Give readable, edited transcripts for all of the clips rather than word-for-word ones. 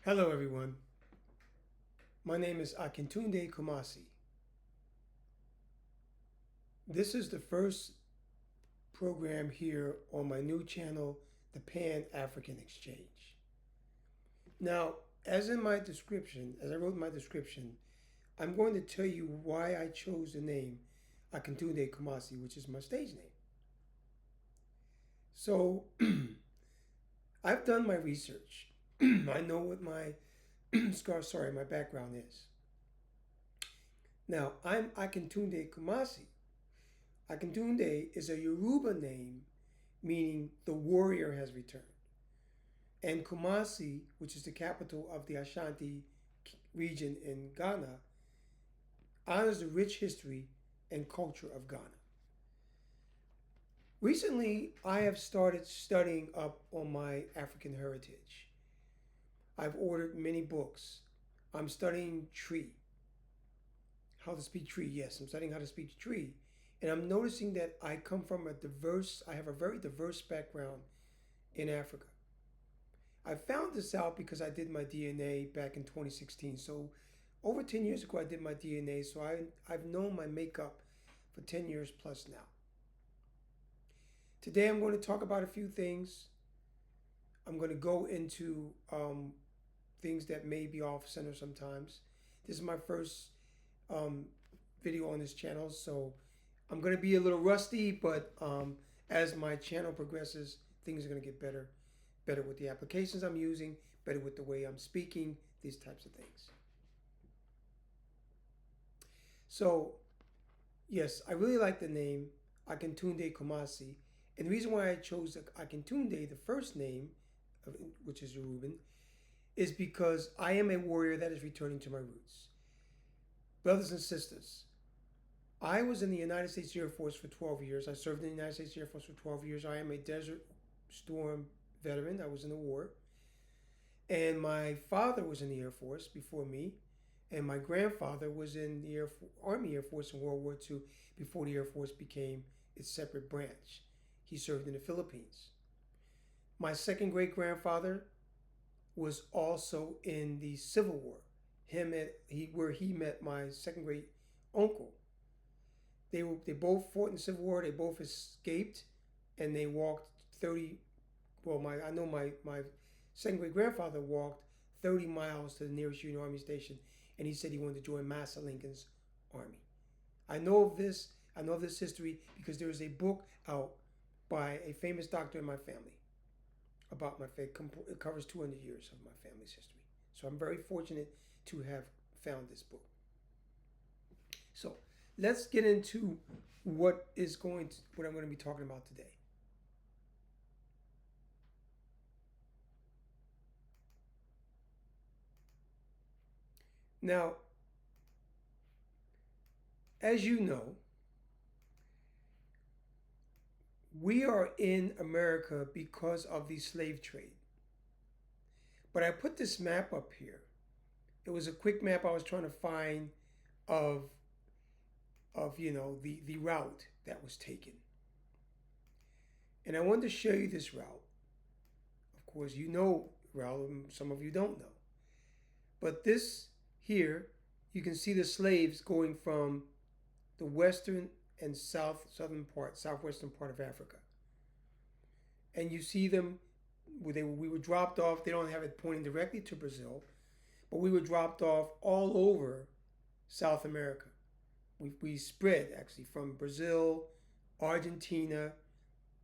Hello everyone, my name is Akintunde Kumasi. This is the first program here on my new channel, the Pan-African Exchange. Now, as I wrote in my description, I'm going to tell you why I chose the name Akintunde Kumasi, which is my stage name. So, I've done my research. I know what my my background is. Now, I'm Akintunde Kumasi. Akintunde is a Yoruba name meaning the warrior has returned. And Kumasi, which is the capital of the Ashanti region in Ghana, honors the rich history and culture of Ghana. Recently, I have started studying up on my African heritage. I've ordered many books. I'm studying tree. How to speak tree, yes, I'm studying how to speak tree. And I'm noticing that I have a very diverse background in Africa. I found this out because I did my DNA back in 2016. So over 10 years ago, I did my DNA. So I've known my makeup for 10 years plus now. Today, I'm going to talk about a few things. I'm going to go into things that may be off center sometimes. This is my first video on this channel, so I'm going to be a little rusty, but as my channel progresses, things are going to get better with the applications I'm using, better with the way I'm speaking, these types of things. So, yes, I really like the name Akintunde Kumasi, and the reason why I chose Akintunde, the first name, which is Yoruban, is because I am a warrior that is returning to my roots. Brothers and sisters, I was in the United States Air Force for 12 years. I served in the United States Air Force for 12 years. I am a Desert Storm veteran. I was in the war. And my father was in the Air Force before me. And my grandfather was in the Army Air Force in World War II before the Air Force became its separate branch. He served in the Philippines. My second great grandfather was also in the Civil War. Where he met my second great uncle. They both fought in the Civil War. They both escaped, and they walked 30. Well, my second great grandfather walked 30 miles to the nearest Union Army station, and he said he wanted to join Master Lincoln's army. I know of this. I know of this history because there is a book out by a famous doctor in my family about my family. It covers 200 years of my family's history. So I'm very fortunate to have found this book. So let's get into what I'm going to be talking about today. Now, as you know, we are in America because of the slave trade. But I put this map up here. It was a quick map I was trying to find of the route that was taken. And I wanted to show you this route. Of course, you know route, and some of you don't know. But this here, you can see the slaves going from the western and southwestern part of Africa. And you see them, we were dropped off. They don't have it pointing directly to Brazil, but we were dropped off all over South America. We spread actually from Brazil, Argentina,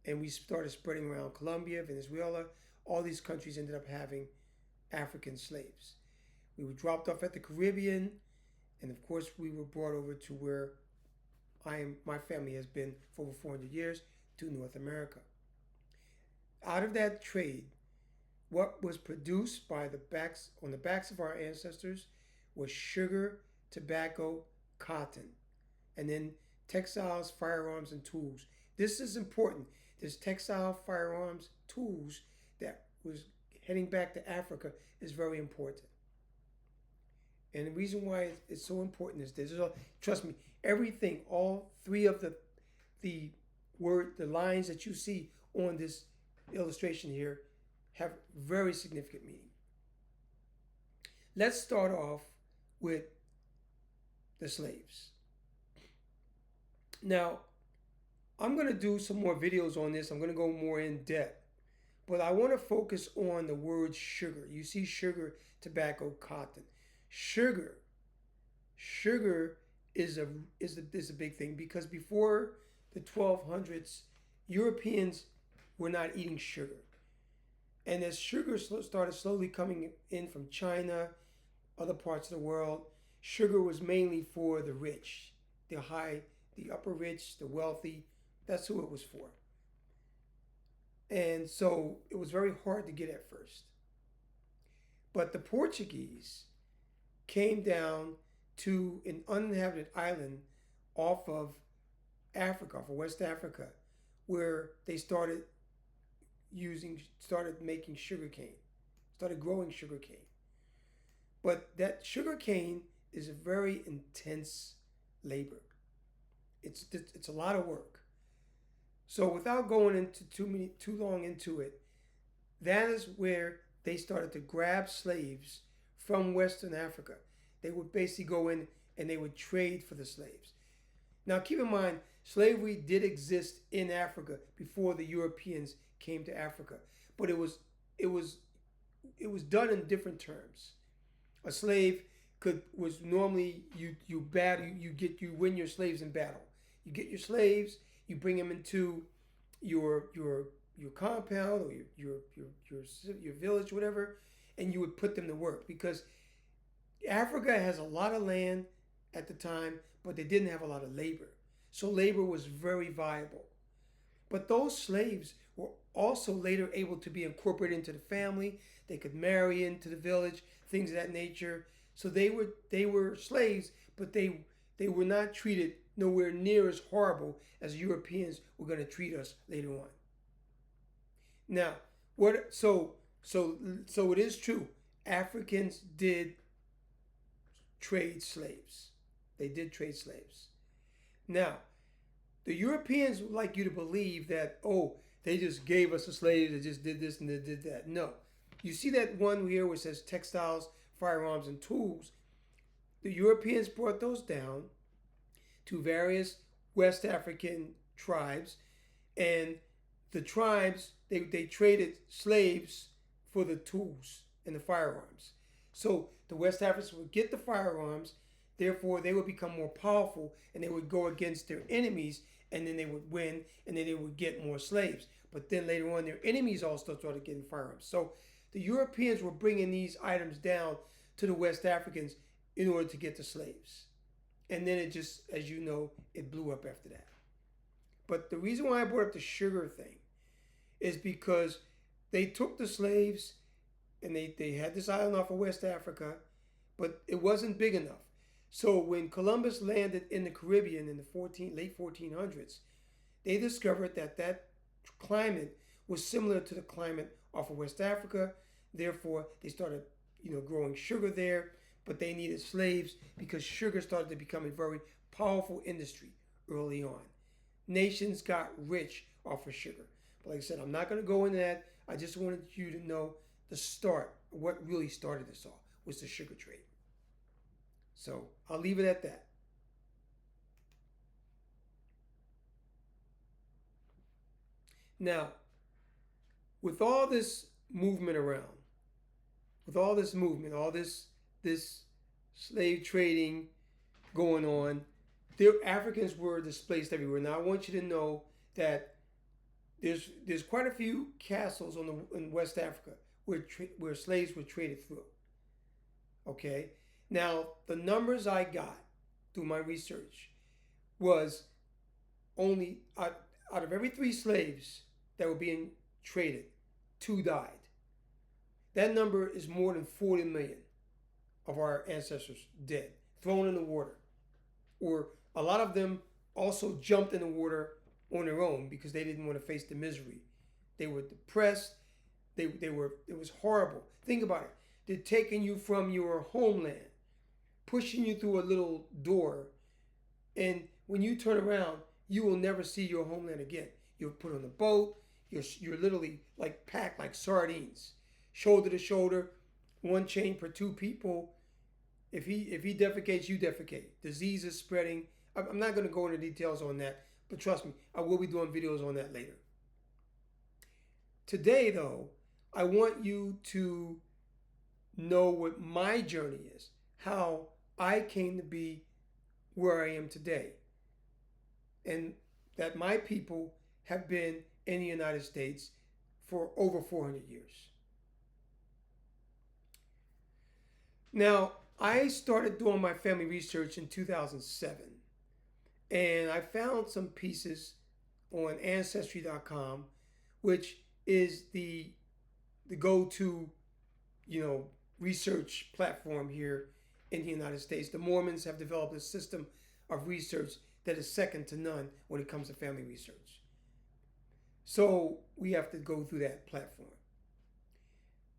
and we started spreading around Colombia, Venezuela. All these countries ended up having African slaves. We were dropped off at the Caribbean, and of course we were brought over to where my family has been for over 400 years, to North America. Out of that trade, what was produced on the backs of our ancestors was sugar, tobacco, cotton, and then textiles, firearms, and tools. This is important. This textile, firearms, tools that was heading back to Africa is very important. And the reason why it's so important is this. Trust me, everything, all three of the lines that you see on this illustration here have very significant meaning. Let's start off with the slaves. Now, I'm going to do some more videos on this. I'm going to go more in depth. But I want to focus on the word sugar. You see sugar, tobacco, cotton. Sugar. Sugar is a big thing because before the 1200s, Europeans were not eating sugar. And as sugar started slowly coming in from China, other parts of the world, sugar was mainly for the rich, the upper rich, the wealthy. That's who it was for. And so it was very hard to get at first. But the Portuguese came down to an uninhabited island off of Africa, off of West Africa, where they started making sugar cane, started growing sugar cane. But that sugar cane is a very intense labor. It's a lot of work. So without going into too long into it, that is where they started to grab slaves from Western Africa. They would basically go in and they would trade for the slaves. Now keep in mind, slavery did exist in Africa before the Europeans came to Africa, but it was done in different terms. A slave was normally you win your slaves in battle. You get your slaves, you bring them into your compound or your village, whatever, and you would put them to work because Africa has a lot of land at the time, but they didn't have a lot of labor. So labor was very viable. But those slaves were also later able to be incorporated into the family. They could marry into the village, things of that nature. So they were slaves, but they were not treated nowhere near as horrible as Europeans were going to treat us later on. Now, so it is true. Africans did trade slaves. They did trade slaves. Now, the Europeans would like you to believe that, oh, they just gave us the slaves, they just did this and they did that. No. You see that one here where it says textiles, firearms, and tools. The Europeans brought those down to various West African tribes, and the tribes, they traded slaves for the tools and the firearms. So the West Africans would get the firearms, therefore they would become more powerful and they would go against their enemies, and then they would win, and then they would get more slaves. But then later on, their enemies also started getting firearms. So the Europeans were bringing these items down to the West Africans in order to get the slaves. And then it just, as you know, it blew up after that. But the reason why I brought up the sugar thing is because they took the slaves and they had this island off of West Africa, but it wasn't big enough. So when Columbus landed in the Caribbean in the late 1400s, they discovered that climate was similar to the climate off of West Africa. Therefore, they started, growing sugar there, but they needed slaves because sugar started to become a very powerful industry early on. Nations got rich off of sugar. But like I said, I'm not going to go into that. I just wanted you to know the start. What really started this all was the sugar trade. So I'll leave it at that. Now, with all this movement around, all this slave trading going on, Africans were displaced everywhere. Now I want you to know that there's quite a few castles in West Africa where slaves were traded through. Okay, now the numbers I got through my research was only out of every 3 slaves that were being traded, 2 died. That number is more than 40 million of our ancestors dead, thrown in the water. Or a lot of them also jumped in the water on their own because they didn't want to face the misery. They were depressed. It was horrible. Think about it. They're taking you from your homeland, pushing you through a little door, and when you turn around, you will never see your homeland again. You're put on a boat. You're literally like packed like sardines, shoulder to shoulder, one chain per two people. If he defecates, you defecate. Disease is spreading. I'm not going to go into details on that, but trust me, I will be doing videos on that later. Today, though, I want you to know what my journey is, how I came to be where I am today, and that my people have been in the United States for over 400 years. Now, I started doing my family research in 2007, and I found some pieces on ancestry.com, which is the go-to, research platform here in the United States. The Mormons have developed a system of research that is second to none when it comes to family research. So we have to go through that platform.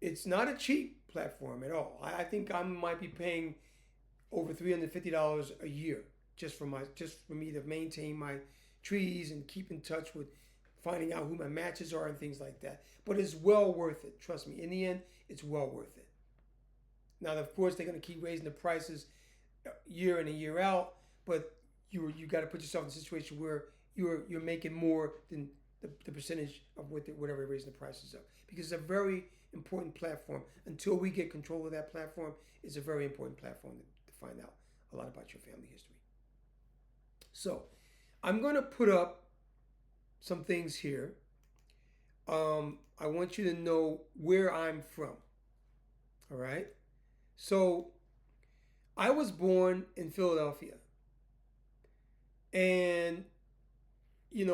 It's not a cheap platform at all. I think I might be paying over $350 a year just for me to maintain my trees and keep in touch with finding out who my matches are and things like that. But it's well worth it. Trust me. In the end, it's well worth it. Now, of course, they're going to keep raising the prices year in and year out, but you got to put yourself in a situation where you're making more than the percentage of whatever they're raising the prices up, because it's a very important platform. Until we get control of that platform, it's a very important platform to find out a lot about your family history. So I'm going to put up some things here. I want you to know where I'm from. All right. So I was born in Philadelphia, and in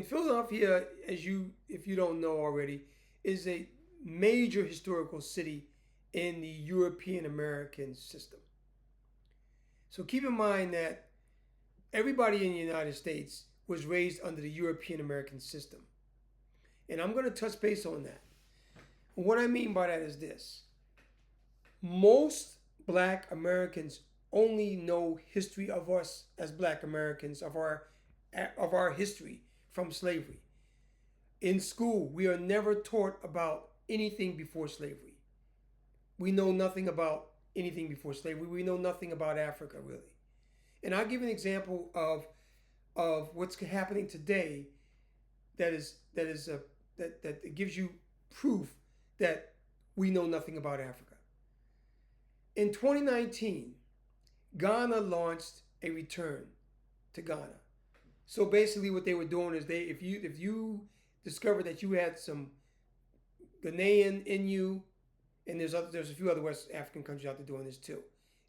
Philadelphia, if you don't know already, is a major historical city in the European American system. So keep in mind that everybody in the United States was raised under the European American system. And I'm going to touch base on that. What I mean by that is this. Most Black Americans only know history of us as Black Americans, of our history from slavery. In school, we are never taught about anything before slavery. We know nothing about anything before slavery. We know nothing about Africa, really. And I'll give an example of what's happening today that gives you proof that we know nothing about Africa. In 2019, Ghana launched a return to Ghana. So basically what they were doing is if you discovered that you had some Ghanaian in you, and there's a few other West African countries out there doing this too,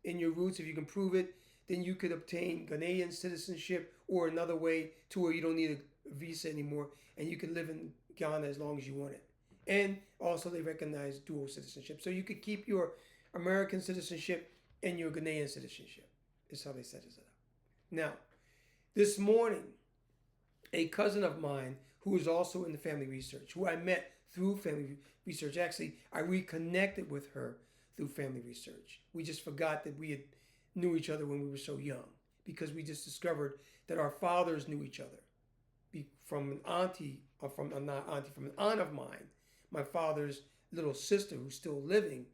in your roots, if you can prove it, then you could obtain Ghanaian citizenship, or another way to where you don't need a visa anymore, and you can live in Ghana as long as you want it. And also they recognize dual citizenship. So you could keep your American citizenship and your Ghanaian citizenship. Is how they set this up. Now, this morning, a cousin of mine who is also in the family research, who I met through family research, actually, I reconnected with her through family research. We just forgot that we knew each other when we were so young, because we just discovered that our fathers knew each other from an aunt of mine, my father's little sister who's still living.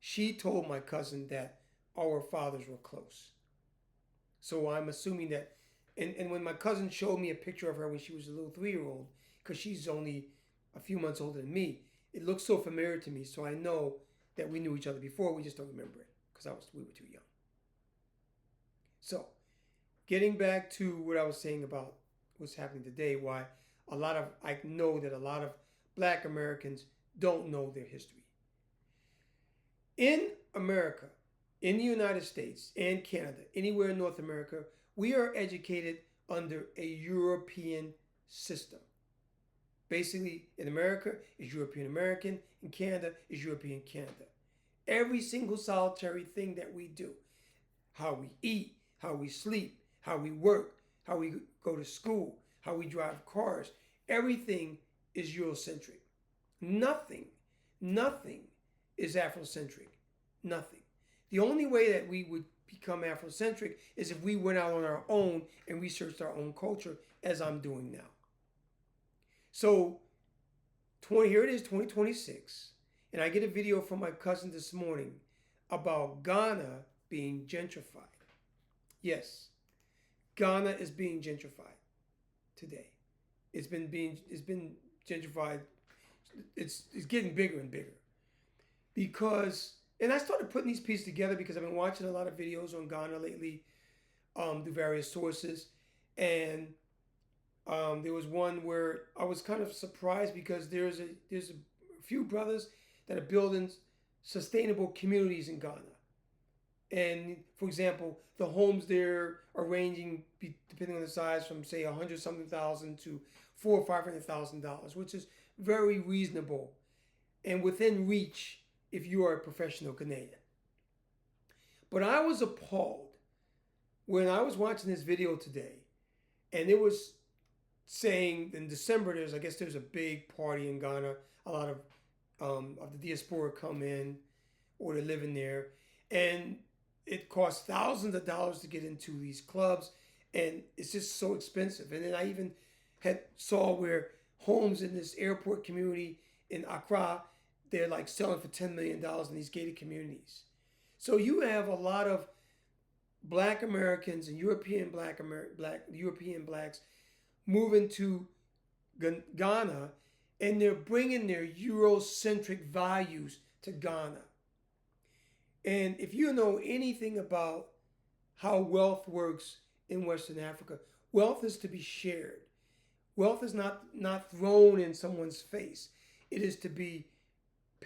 She told my cousin that our fathers were close. So I'm assuming that, and when my cousin showed me a picture of her when she was a little 3-year-old, because she's only a few months older than me, it looks so familiar to me. So I know that we knew each other before. We just don't remember it because we were too young. So getting back to what I was saying about what's happening today, why I know that a lot of Black Americans don't know their history. In America, in the United States and Canada, anywhere in North America, we are educated under a European system. Basically, in America is European American, in Canada is European Canada. Every single solitary thing that we do, how we eat, how we sleep, how we work, how we go to school, how we drive cars, everything is Eurocentric. Nothing is Afrocentric. Nothing. The only way that we would become Afrocentric is if we went out on our own and researched our own culture, as I'm doing now. So here it is, 2026. And I get a video from my cousin this morning about Ghana being gentrified. Yes, Ghana is being gentrified today. It's been gentrified. It's getting bigger and bigger because, and I started putting these pieces together because I've been watching a lot of videos on Ghana lately, through various sources, and there was one where I was kind of surprised because there's a few brothers that are building sustainable communities in Ghana. And for example, the homes there are ranging, depending on the size, from say 100-something thousand to $400,000 or $500,000, which is very reasonable and within reach if you are a professional Ghanaian. But I was appalled when I was watching this video today, and it was saying in December there's a big party in Ghana. A lot of the diaspora come in or they're living there, and it costs thousands of dollars to get into these clubs, and it's just so expensive. And then I even saw where homes in this airport community in Accra, they're like selling for $10 million in these gated communities. So you have a lot of Black Americans and European European blacks moving to Ghana, and they're bringing their Eurocentric values to Ghana. And if you know anything about how wealth works in Western Africa, wealth is to be shared. Wealth is not thrown in someone's face. It is to be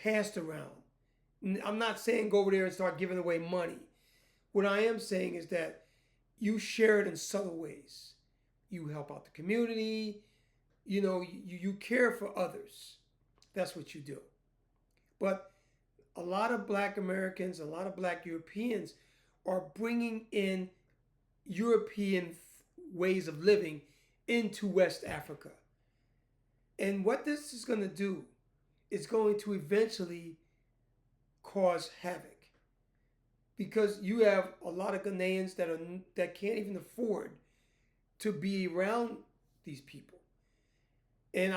passed around. I'm not saying go over there and start giving away money. What I am saying is that you share it in subtle ways. You help out the community. You care for others. That's what you do. But a lot of Black Americans, a lot of Black Europeans are bringing in European ways of living into West Africa. And what this is going to do is going to eventually cause havoc, because you have a lot of Ghanaians that can't even afford to be around these people. And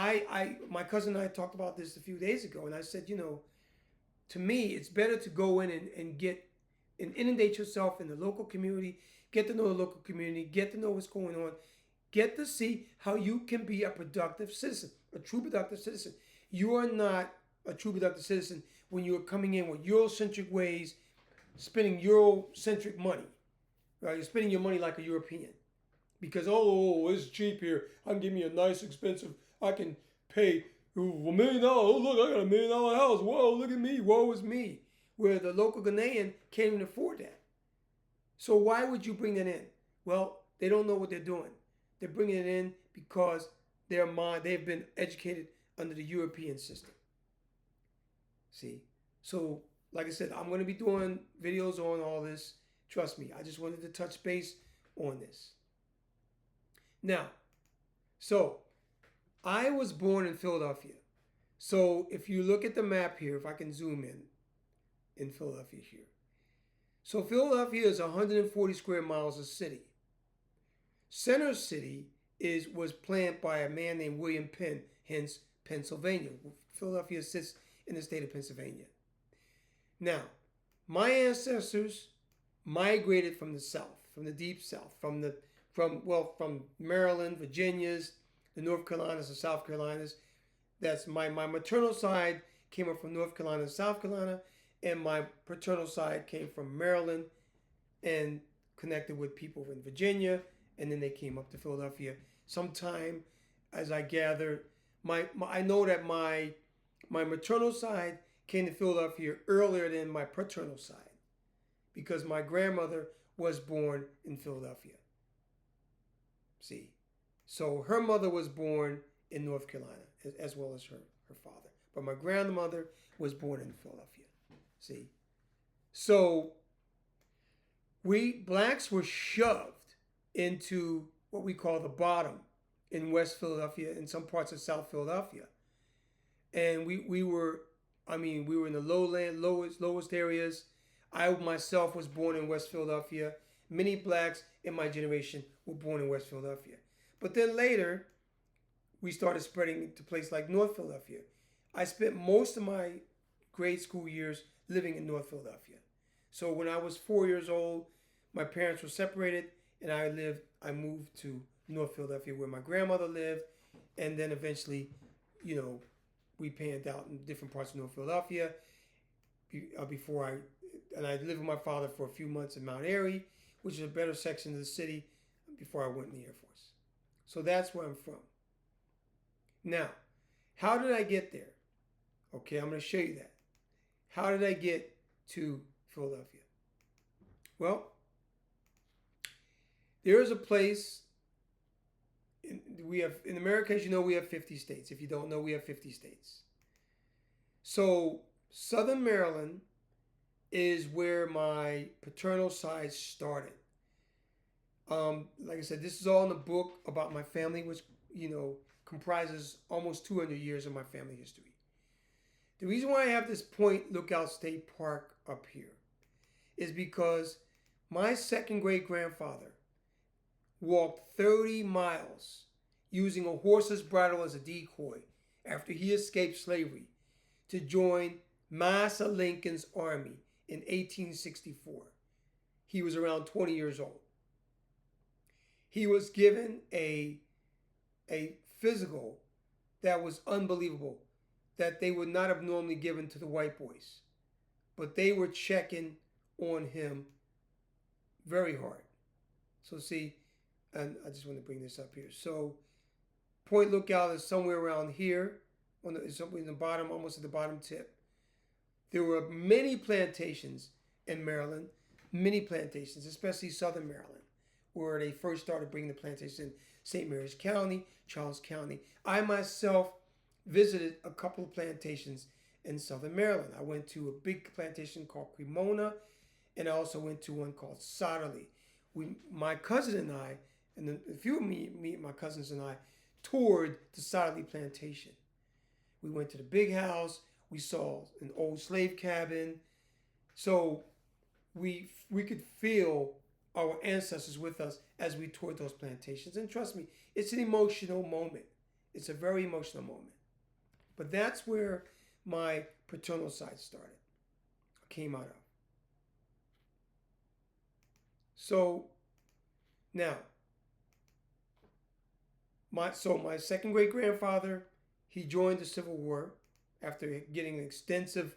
my cousin and I talked about this a few days ago, and I said, to me, it's better to go in and inundate yourself in the local community, get to know the local community, get to know what's going on, get to see how you can be a productive citizen, a true productive citizen. You are not a true productive citizen when you're coming in with Eurocentric ways, spending Eurocentric money. Right? You're spending your money like a European. Because, it's cheap here. I can give me a nice, expensive, I can pay $1 million. Oh, look, I got $1 million house. Whoa, look at me. Woe is me. Where the local Ghanaian can't even afford that. So why would you bring that in? Well, they don't know what they're doing. They're bringing it in because they've been educated under the European system. See? So, like I said, I'm going to be doing videos on all this. Trust me, I just wanted to touch base on this. Now, so I was born in Philadelphia. So if you look at the map here, if I can zoom in Philadelphia here. So Philadelphia is 140 square miles of city. Center City was planned by a man named William Penn, hence Pennsylvania. Philadelphia sits in the state of Pennsylvania. Now, my ancestors migrated from the South, from the deep South, from Maryland, Virginia's, the North Carolinas, the South Carolinas. That's my maternal side came up from North Carolina and South Carolina, and my paternal side came from Maryland and connected with people in Virginia, and then they came up to Philadelphia sometime, as I gathered. I know that my maternal side came to Philadelphia earlier than my paternal side, because my grandmother was born in Philadelphia. See, so her mother was born in North Carolina as well as her father, but my grandmother was born in Philadelphia. See, so we blacks were shoved into what we call the bottom in West Philadelphia, in some parts of South Philadelphia, and we were in the lowest areas. I myself was born in West Philadelphia. Many blacks in my generation were born in West Philadelphia. But then later, we started spreading to places like North Philadelphia. I spent most of my grade school years living in North Philadelphia. So when I was 4 years old, my parents were separated, and I moved to North Philadelphia where my grandmother lived, and then eventually, we panned out in different parts of North Philadelphia. I lived with my father for a few months in Mount Airy, which is a better section of the city, before I went in the Air Force. So that's where I'm from. Now, how did I get there? Okay, I'm going to show you that. How did I get to Philadelphia? Well, there is a place. In America, as you know, we have 50 states. If you don't know, we have 50 states. So Southern Maryland is where my paternal side started. Like I said, this is all in the book about my family, which comprises almost 200 years of my family history. The reason why I have this Point Lookout State Park up here is because my second great grandfather walked 30 miles using a horse's bridle as a decoy after he escaped slavery to join Massa Lincoln's army in 1864. He was around 20 years old. He was given a physical that was unbelievable, that they would not have normally given to the white boys. But they were checking on him very hard. So see, and I just want to bring this up here. So Point Lookout is somewhere around here, somewhere in the bottom, almost at the bottom tip. There were many plantations in Maryland, many plantations, especially Southern Maryland, where they first started bringing the plantations in St. Mary's County, Charles County. I myself visited a couple of plantations in Southern Maryland. I went to a big plantation called Cremona, and I also went to one called Sodderly. My cousin and I, and a few of my cousins and I, toured the Sodderly plantation. We went to the big house. We saw an old slave cabin. So we could feel our ancestors with us as we toured those plantations. And trust me, it's an emotional moment. It's a very emotional moment. But that's where my paternal side started, came out of. So now, my second great grandfather, he joined the Civil War after getting an extensive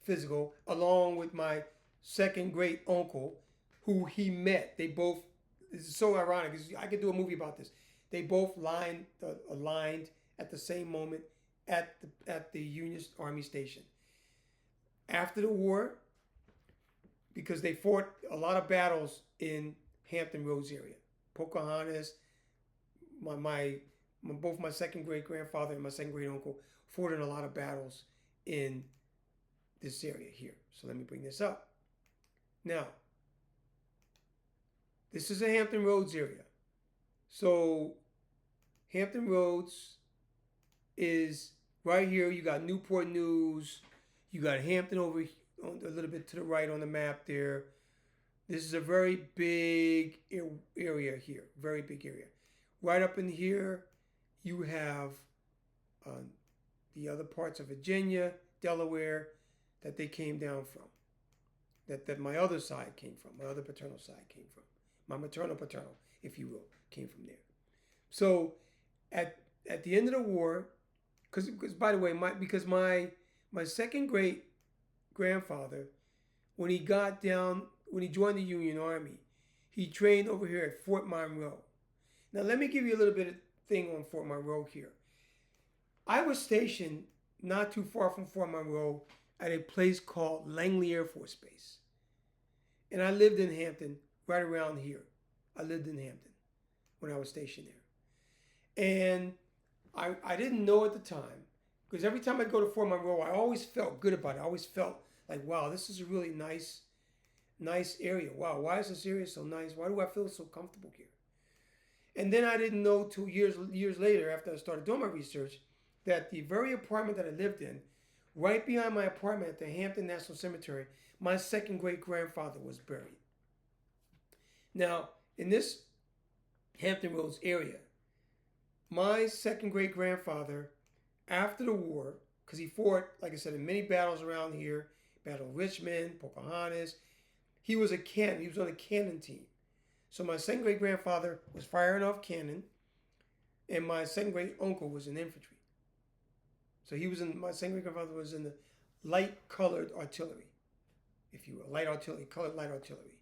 physical, along with my second great uncle, who he met. They both, this is so ironic, because I could do a movie about this. They both aligned at the same moment at the Union Army Station. After the war, because they fought a lot of battles in Hampton Roads area. Pocahontas, both my second great grandfather and my second great uncle fought in a lot of battles in this area here. So let me bring this up. Now, this is a Hampton Roads area. So Hampton Roads is right here. You got Newport News. You got Hampton over a little bit to the right on the map there. This is a very big area here. Very big area. Right up in here, you have the other parts of Virginia, Delaware, that they came down from. That my other side came from. My other paternal side came from. My maternal, if you will, came from there. So at the end of the war, because by the way, my second great grandfather, when he joined the Union Army, he trained over here at Fort Monroe. Now let me give you a little bit of thing on Fort Monroe here. I was stationed not too far from Fort Monroe at a place called Langley Air Force Base. And I lived in Hampton, right around here. I lived in Hampton when I was stationed there. And I didn't know at the time, because every time I'd go to Fort Monroe, I always felt good about it. I always felt like, wow, this is a really nice area. Wow, why is this area so nice? Why do I feel so comfortable here? And then I didn't know 2 years later, after I started doing my research, that the very apartment that I lived in, right behind my apartment at the Hampton National Cemetery, my second great grandfather was buried. Now, in this Hampton Roads area, my second great grandfather, after the war, because he fought, like I said, in many battles around here. Battle of Richmond, Pocahontas. He was a cannon. He was on a cannon team. So my second great grandfather was firing off cannon, and my second great uncle was in infantry. So he was in, my second great grandfather was in the light colored artillery, if you will, light artillery, colored light artillery.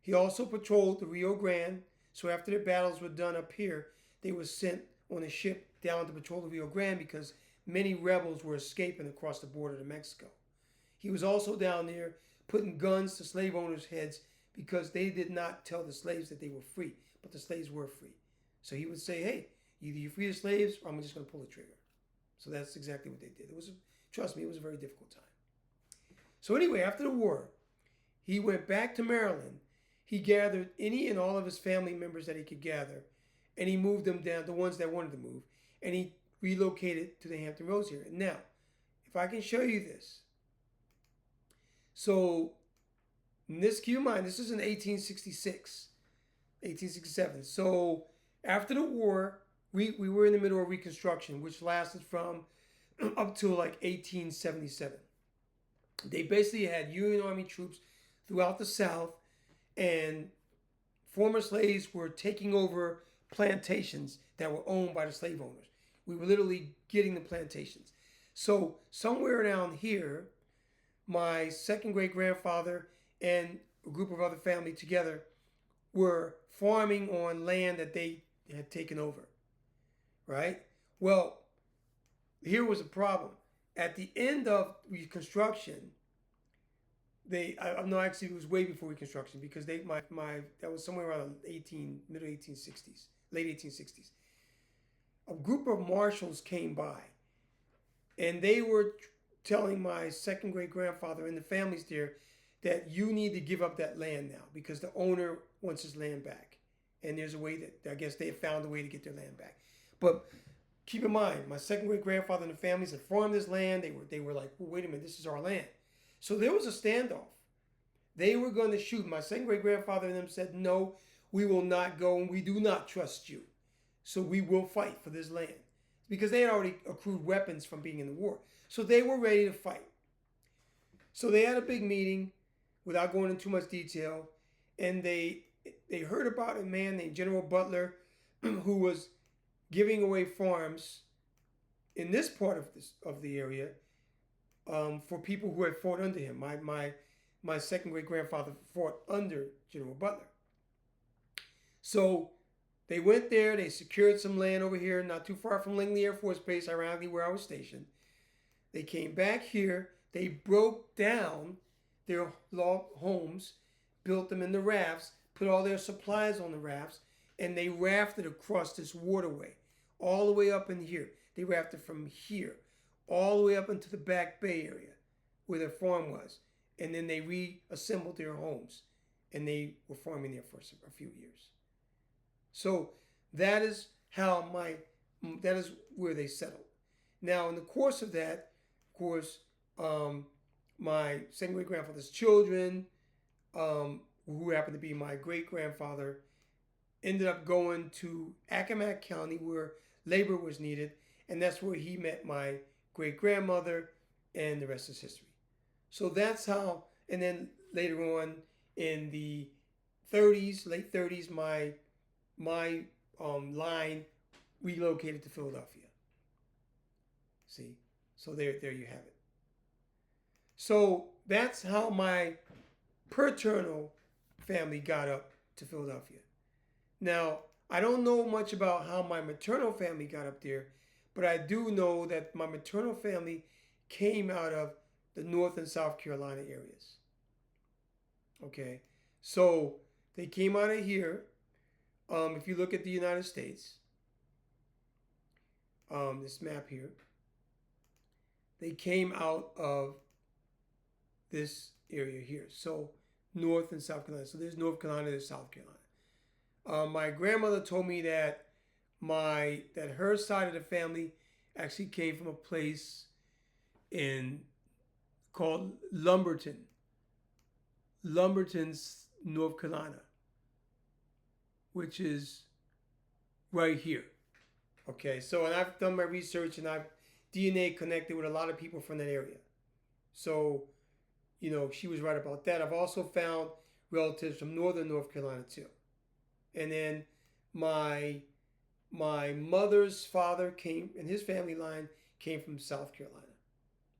He also patrolled the Rio Grande. So after the battles were done up here, they were sent on a ship down to patrol the Rio Grande because many rebels were escaping across the border to Mexico. He was also down there putting guns to slave owners' heads because they did not tell the slaves that they were free, but the slaves were free. So he would say, hey, either you free the slaves or I'm just going to pull the trigger. So that's exactly what they did. It was, trust me, it was a very difficult time. So anyway, after the war, he went back to Maryland. He gathered any and all of his family members that he could gather, and he moved them down, the ones that wanted to move, and he relocated to the Hampton Roads area. Now, if I can show you this. So, in this, keep in mind, this is in 1866, 1867. So, after the war, we were in the middle of Reconstruction, which lasted from up to like 1877. They basically had Union Army troops throughout the South, and former slaves were taking over plantations that were owned by the slave owners. We were literally getting the plantations. So somewhere down here, my second great grandfather and a group of other family together were farming on land that they had taken over, right? Well, here was a problem. At the end of Reconstruction, no, actually it was way before Reconstruction because that was somewhere around middle 1860s, late 1860s. A group of marshals came by, and they were telling my second great grandfather and the families there that you need to give up that land now because the owner wants his land back, and there's a way that I guess they have found a way to get their land back. But keep in mind, my second great grandfather and the families had farmed this land. They were like, well, wait a minute, this is our land. So there was a standoff. They were going to shoot. My second great grandfather and them said, no, we will not go, and we do not trust you. So we will fight for this land. Because they had already accrued weapons from being in the war. So they were ready to fight. So they had a big meeting, without going into too much detail, and they heard about a man named General Butler who was giving away farms in this part of the area for people who had fought under him. My second great grandfather fought under General Butler. So they went there, they secured some land over here, not too far from Langley Air Force Base, ironically where I was stationed. They came back here, they broke down their log homes, built them in the rafts, put all their supplies on the rafts, and they rafted across this waterway, all the way up in here. They rafted from here, all the way up into the Back Bay area, where their farm was. And then they reassembled their homes, and they were farming there for a few years. So that is that is where they settled. Now, in the course of that, of course, my second great grandfather's children, who happened to be my great grandfather, ended up going to Accomack County where labor was needed, and that's where he met my great grandmother, and the rest is history. So that's how, and then later on in the 30s, late 30s, my line relocated to Philadelphia. See, so there you have it. So that's how my paternal family got up to Philadelphia. Now, I don't know much about how my maternal family got up there, but I do know that my maternal family came out of the North and South Carolina areas. Okay, so they came out of here. If you look at the United States, this map here, they came out of this area here. So North and South Carolina. So there's North Carolina, there's South Carolina. My grandmother told me that her side of the family actually came from a place called Lumberton, North Carolina, which is right here. Okay, so and I've done my research and I've DNA connected with a lot of people from that area. So, she was right about that. I've also found relatives from northern North Carolina too. And then my my mother's father came, and his family line came from South Carolina.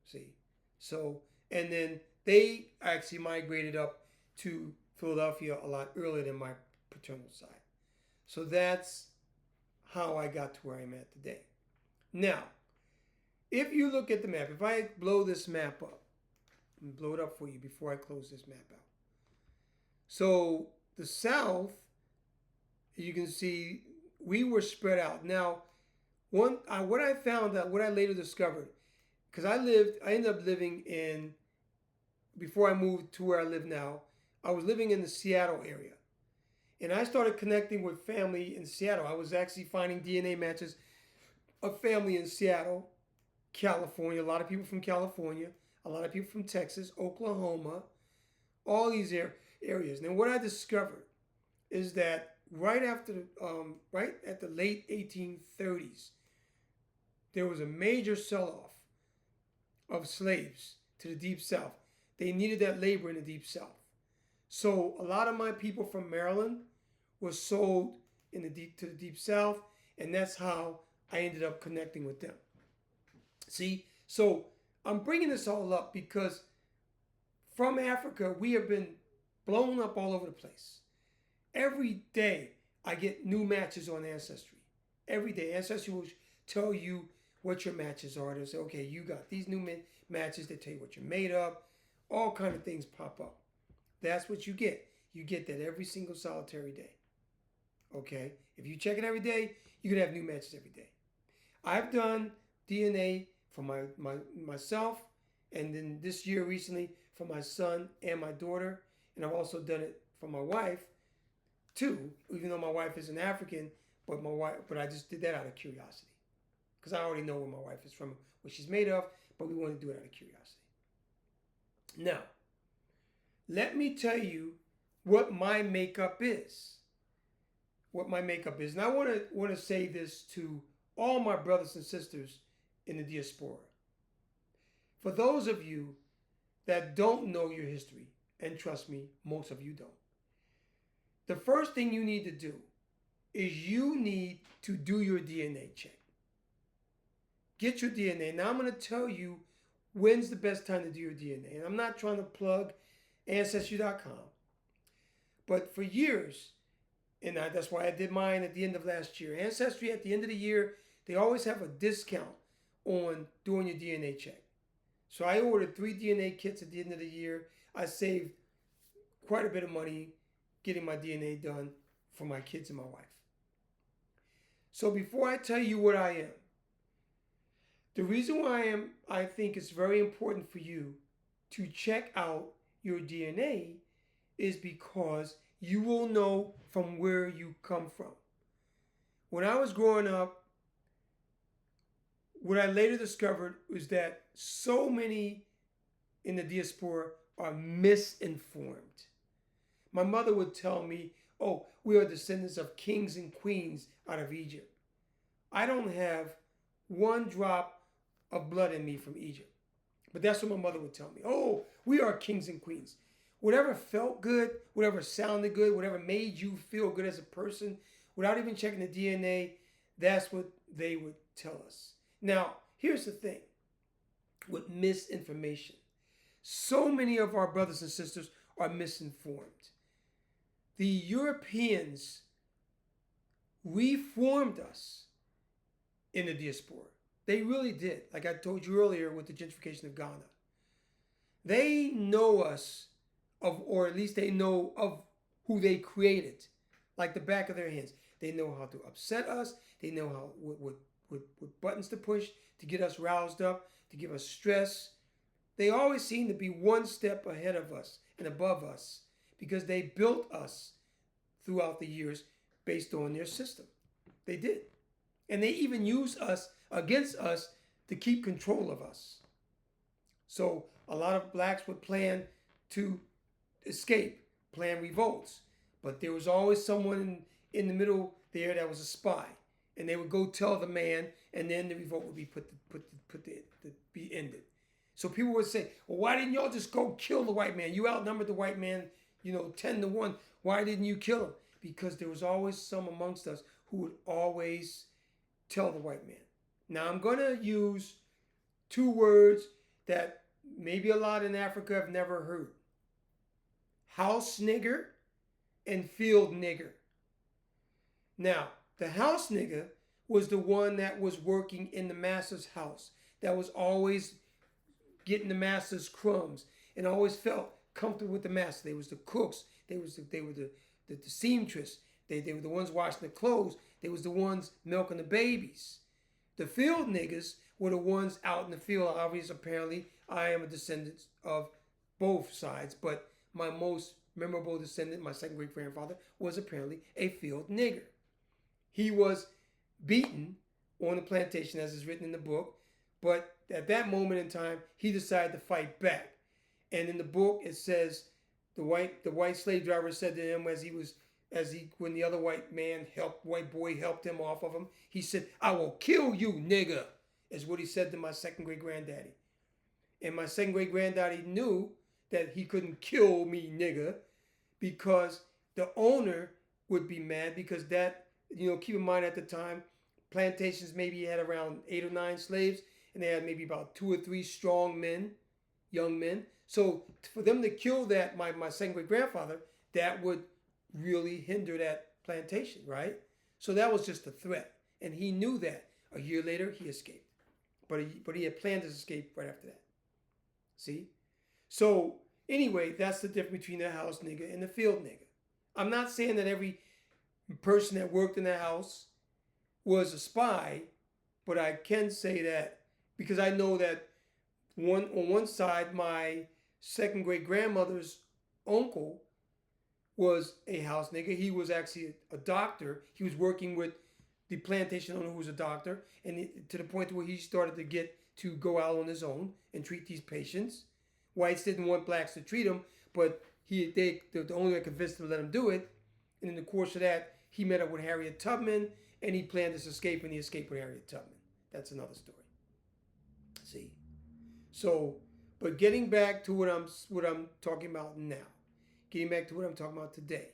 See, so and then they actually migrated up to Philadelphia a lot earlier than my paternal side. So that's how I got to where I'm at today. Now, if you look at the map, if I blow this map up, and blow it up for you before I close this map out. So the South, you can see we were spread out. Now, what I found out, what I later discovered, because I ended up living in, before I moved to where I live now, I was living in the Seattle area. And I started connecting with family in Seattle. I was actually finding DNA matches of family in Seattle, California, a lot of people from California, a lot of people from Texas, Oklahoma, all these areas. Now, what I discovered is that right at the late 1830s, there was a major sell-off of slaves to the Deep South. They needed that labor in the Deep South. So a lot of my people from Maryland were sold to the Deep South, and that's how I ended up connecting with them. See, so I'm bringing this all up because from Africa, we have been blown up all over the place. Every day, I get new matches on Ancestry. Every day, Ancestry will tell you what your matches are. They'll say, okay, you got these new matches. They tell you what you're made of. All kind of things pop up. That's what you get. You get that every single solitary day. Okay? If you check it every day, you can have new matches every day. I've done DNA for myself, and then this year recently for my son and my daughter, and I've also done it for my wife too, even though my wife isn't African, but I just did that out of curiosity. Because I already know where my wife is from, what she's made of, but we want to do it out of curiosity. Now, let me tell you what my makeup is. What my makeup is. And I want to say this to all my brothers and sisters in the diaspora. For those of you that don't know your history, and trust me, most of you don't, the first thing you need to do is you need to do your DNA check. Get your DNA. Now I'm going to tell you when's the best time to do your DNA. And I'm not trying to plug ancestry.com. But for years, and that's why I did mine at the end of last year. Ancestry at the end of the year, they always have a discount on doing your DNA check. So I ordered 3 DNA kits at the end of the year. I saved quite a bit of money getting my DNA done for my kids and my wife. So before I tell you what I am, the reason why I think it's very important for you to check out your DNA is because you will know from where you come from. When I was growing up, what I later discovered was that so many in the diaspora are misinformed. My mother would tell me, oh, we are descendants of kings and queens out of Egypt. I don't have one drop of blood in me from Egypt. But that's what my mother would tell me. Oh, we are kings and queens. Whatever felt good, whatever sounded good, whatever made you feel good as a person, without even checking the DNA, that's what they would tell us. Now, here's the thing with misinformation. So many of our brothers and sisters are misinformed. The Europeans reformed us in the diaspora. They really did. Like I told you earlier with the gentrification of Ghana. They know us or at least they know of who they created, like the back of their hands. They know how to upset us. They know how what buttons to push to get us roused up, to give us stress. They always seem to be one step ahead of us and above us because they built us throughout the years based on their system. They did. And they even use us against us to keep control of us. So a lot of blacks would plan to escape, plan revolts. But there was always someone in the middle there that was a spy. and they would go tell the man, and then the revolt would be be ended. So people would say, well, why didn't y'all just go kill the white man? You outnumbered the white man, 10-1. Why didn't you kill him? Because there was always some amongst us who would always tell the white man. Now I'm going to use two words that maybe a lot in Africa have never heard. House nigger and field nigger. Now, the house nigger was the one that was working in the master's house, that was always getting the master's crumbs and always felt comfortable with the master. They was the cooks. They were the seamstress. They were the ones washing the clothes. They was the ones milking the babies. The field niggas were the ones out in the field. Obviously, apparently, I am a descendant of both sides, but my most memorable descendant, my second great grandfather, was apparently a field nigger. He was beaten on the plantation, as is written in the book, but at that moment in time, he decided to fight back. And in the book, it says the white slave driver said to him when the other white boy helped him off of him, he said, "I will kill you, nigga," is what he said to my second great granddaddy. And my second great granddaddy knew that he couldn't kill me, nigga, because the owner would be mad, because that, keep in mind at the time, plantations maybe had around 8 or 9 slaves, and they had maybe about 2 or 3 strong men, young men. So for them to kill my second great grandfather, that would really hinder that plantation, right? So that was just a threat, and he knew that. A year later, he escaped, but he had planned his escape right after that. See? So anyway, that's the difference between the house nigga and the field nigga. I'm not saying that every person that worked in the house was a spy, but I can say that because I know that on one side, my second great grandmother's uncle was a house nigga. He was actually a doctor. He was working with the plantation owner who was a doctor, and to the point where he started to get to go out on his own and treat these patients. Whites didn't want blacks to treat him, but the only way convinced him to let him do it. And in the course of that, he met up with Harriet Tubman, and he planned this escape, and he escaped with Harriet Tubman. That's another story. See, so, but getting back to what I'm talking about now, getting back to what I'm talking about today.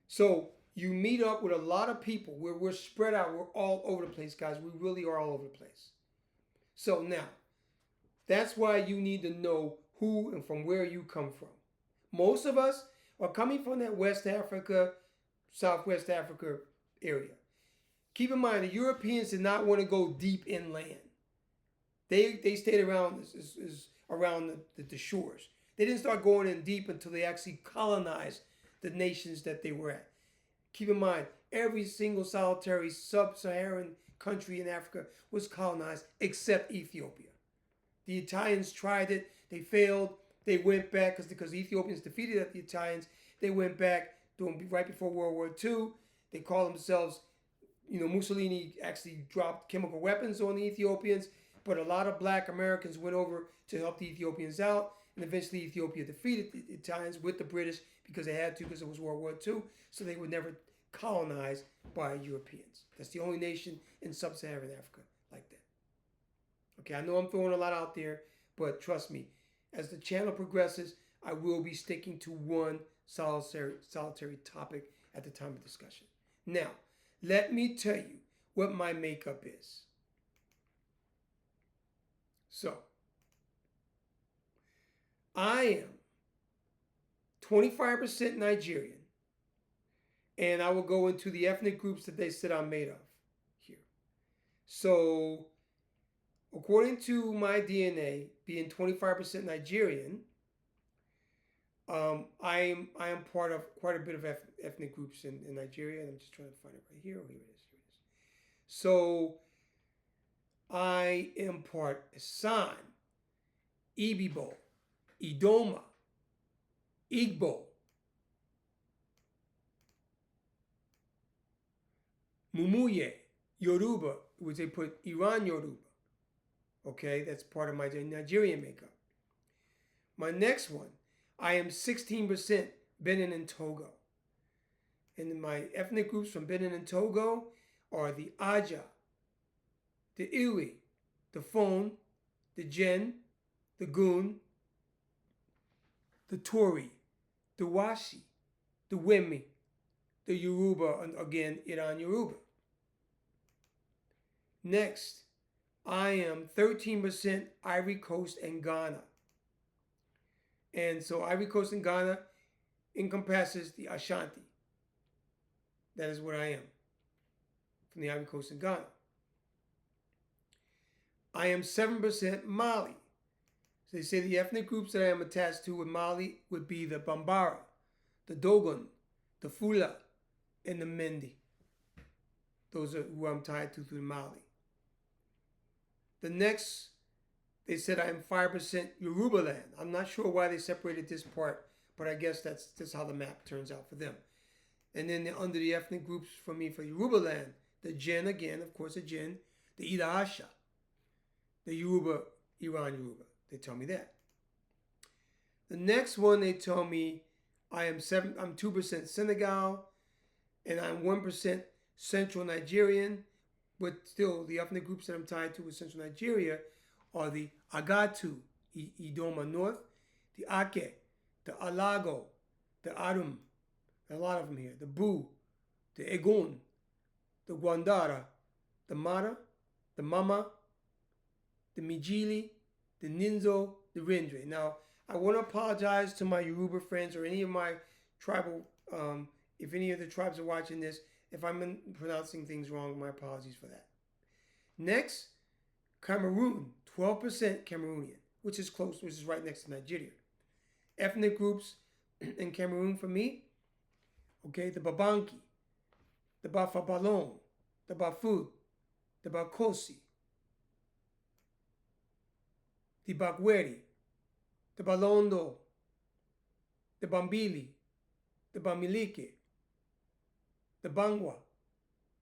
So you meet up with a lot of people. We're spread out. We're all over the place, guys. We really are all over the place. So now, that's why you need to know who and from where you come from. Most of us are coming from that West Africa, Southwest Africa area. Keep in mind, the Europeans did not want to go deep inland. They stayed around the shores. They didn't start going in deep until they actually colonized the nations that they were at. Keep in mind, every single solitary sub-Saharan country in Africa was colonized except Ethiopia. The Italians tried it. They failed. They went back because the Ethiopians defeated the Italians. They went back right before World War II. They called themselves, Mussolini actually dropped chemical weapons on the Ethiopians, but a lot of black Americans went over to help the Ethiopians out, and eventually Ethiopia defeated the Italians with the British because they had to, because it was World War II, so they were never colonized by Europeans. That's the only nation in sub-Saharan Africa like that. Okay, I know I'm throwing a lot out there, but trust me, as the channel progresses, I will be sticking to one solitary topic at the time of discussion. Now, let me tell you what my makeup is. So, I am 25% Nigerian, and I will go into the ethnic groups that they said I'm made of here. So, according to my DNA, being 25% Nigerian, I am part of quite a bit of ethnic groups in Nigeria, and I'm just trying to find it right here. Here it is. So, I am part San, Ibibo, Idoma, Igbo, Mumuye, Yoruba, which they put Iran Yoruba. Okay, that's part of my Nigerian makeup. My next one, I am 16% Benin and Togo. And my ethnic groups from Benin and Togo are the Aja, the Iwi, the Fon, the Jen, the Goon, the Tori, the Washi, the Wemi, the Yoruba, and again, Iran Yoruba. Next, I am 13% Ivory Coast and Ghana. And so Ivory Coast and Ghana encompasses the Ashanti. That is what I am, from the Ivory Coast and Ghana. I am 7% Mali. So they say the ethnic groups that I am attached to with Mali would be the Bambara, the Dogon, the Fula, and the Mendi. Those are who I'm tied to through Mali. The next, they said I am 5% Yoruba land. I'm not sure why they separated this part, but I guess that's how the map turns out for them. And then under the ethnic groups for me for Yoruba land, the Jen again, of course, the Jen, the Ida-Asha, the Yoruba, Iran Yoruba. They tell me that. The next one, they tell me I'm 2% Senegal, and I'm 1% Central Nigerian, but still the ethnic groups that I'm tied to with Central Nigeria are the Agatu, Idoma North, the Ake, the Alago, the Arum, a lot of them here, the Bu, the Egon, the Gwandara, the Mara, the Mama, the Mijili, the Ninzo, the Rindre. Now, I want to apologize to my Yoruba friends or any of my tribal, if any of the tribes are watching this, if I'm pronouncing things wrong, my apologies for that. Next, Cameroon, 12% Cameroonian, which is close, which is right next to Nigeria. Ethnic groups in Cameroon for me, okay, the Babanki, the Bafabalon, the Bafut, the Bakosi, the Bagweri, the Balondo, the Bambili, the Bamileke, the Bangwa,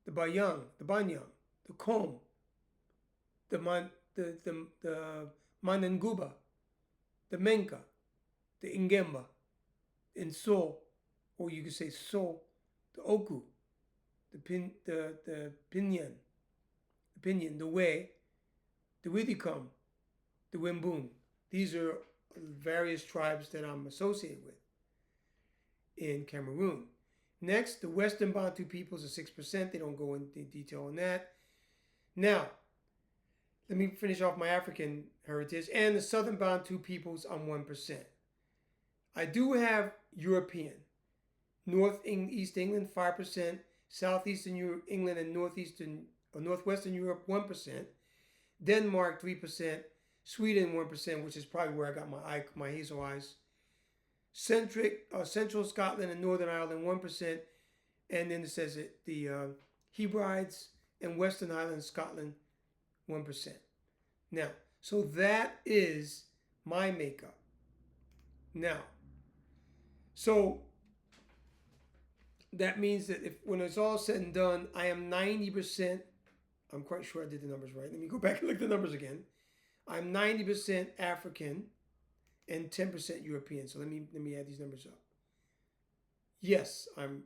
the Bayang, the Banyang, the Kom, the Mananguba, the Menka, the Ingemba, and So, or you could say So, the Oku, the Pinyan, the Way, the Widicum, the Wimboon. These are various tribes that I'm associated with in Cameroon. Next, the Western Bantu peoples are 6%. They don't go into detail on that. Now, let me finish off my African heritage. And the Southern Bantu peoples, I'm 1%. I do have European. East England, 5%. Southeastern England and Northwestern Europe, 1%. Denmark, 3%. Sweden, 1%, which is probably where I got my hazel eyes. Central Scotland and Northern Ireland, 1%. And then it says the Hebrides and Western Highlands, Scotland, 1%. Now, so that is my makeup. Now, so that means that when it's all said and done, I am 90%. I'm quite sure I did the numbers right. Let me go back and look at the numbers again. I'm 90% African and 10% European. So let me add these numbers up. Yes, I'm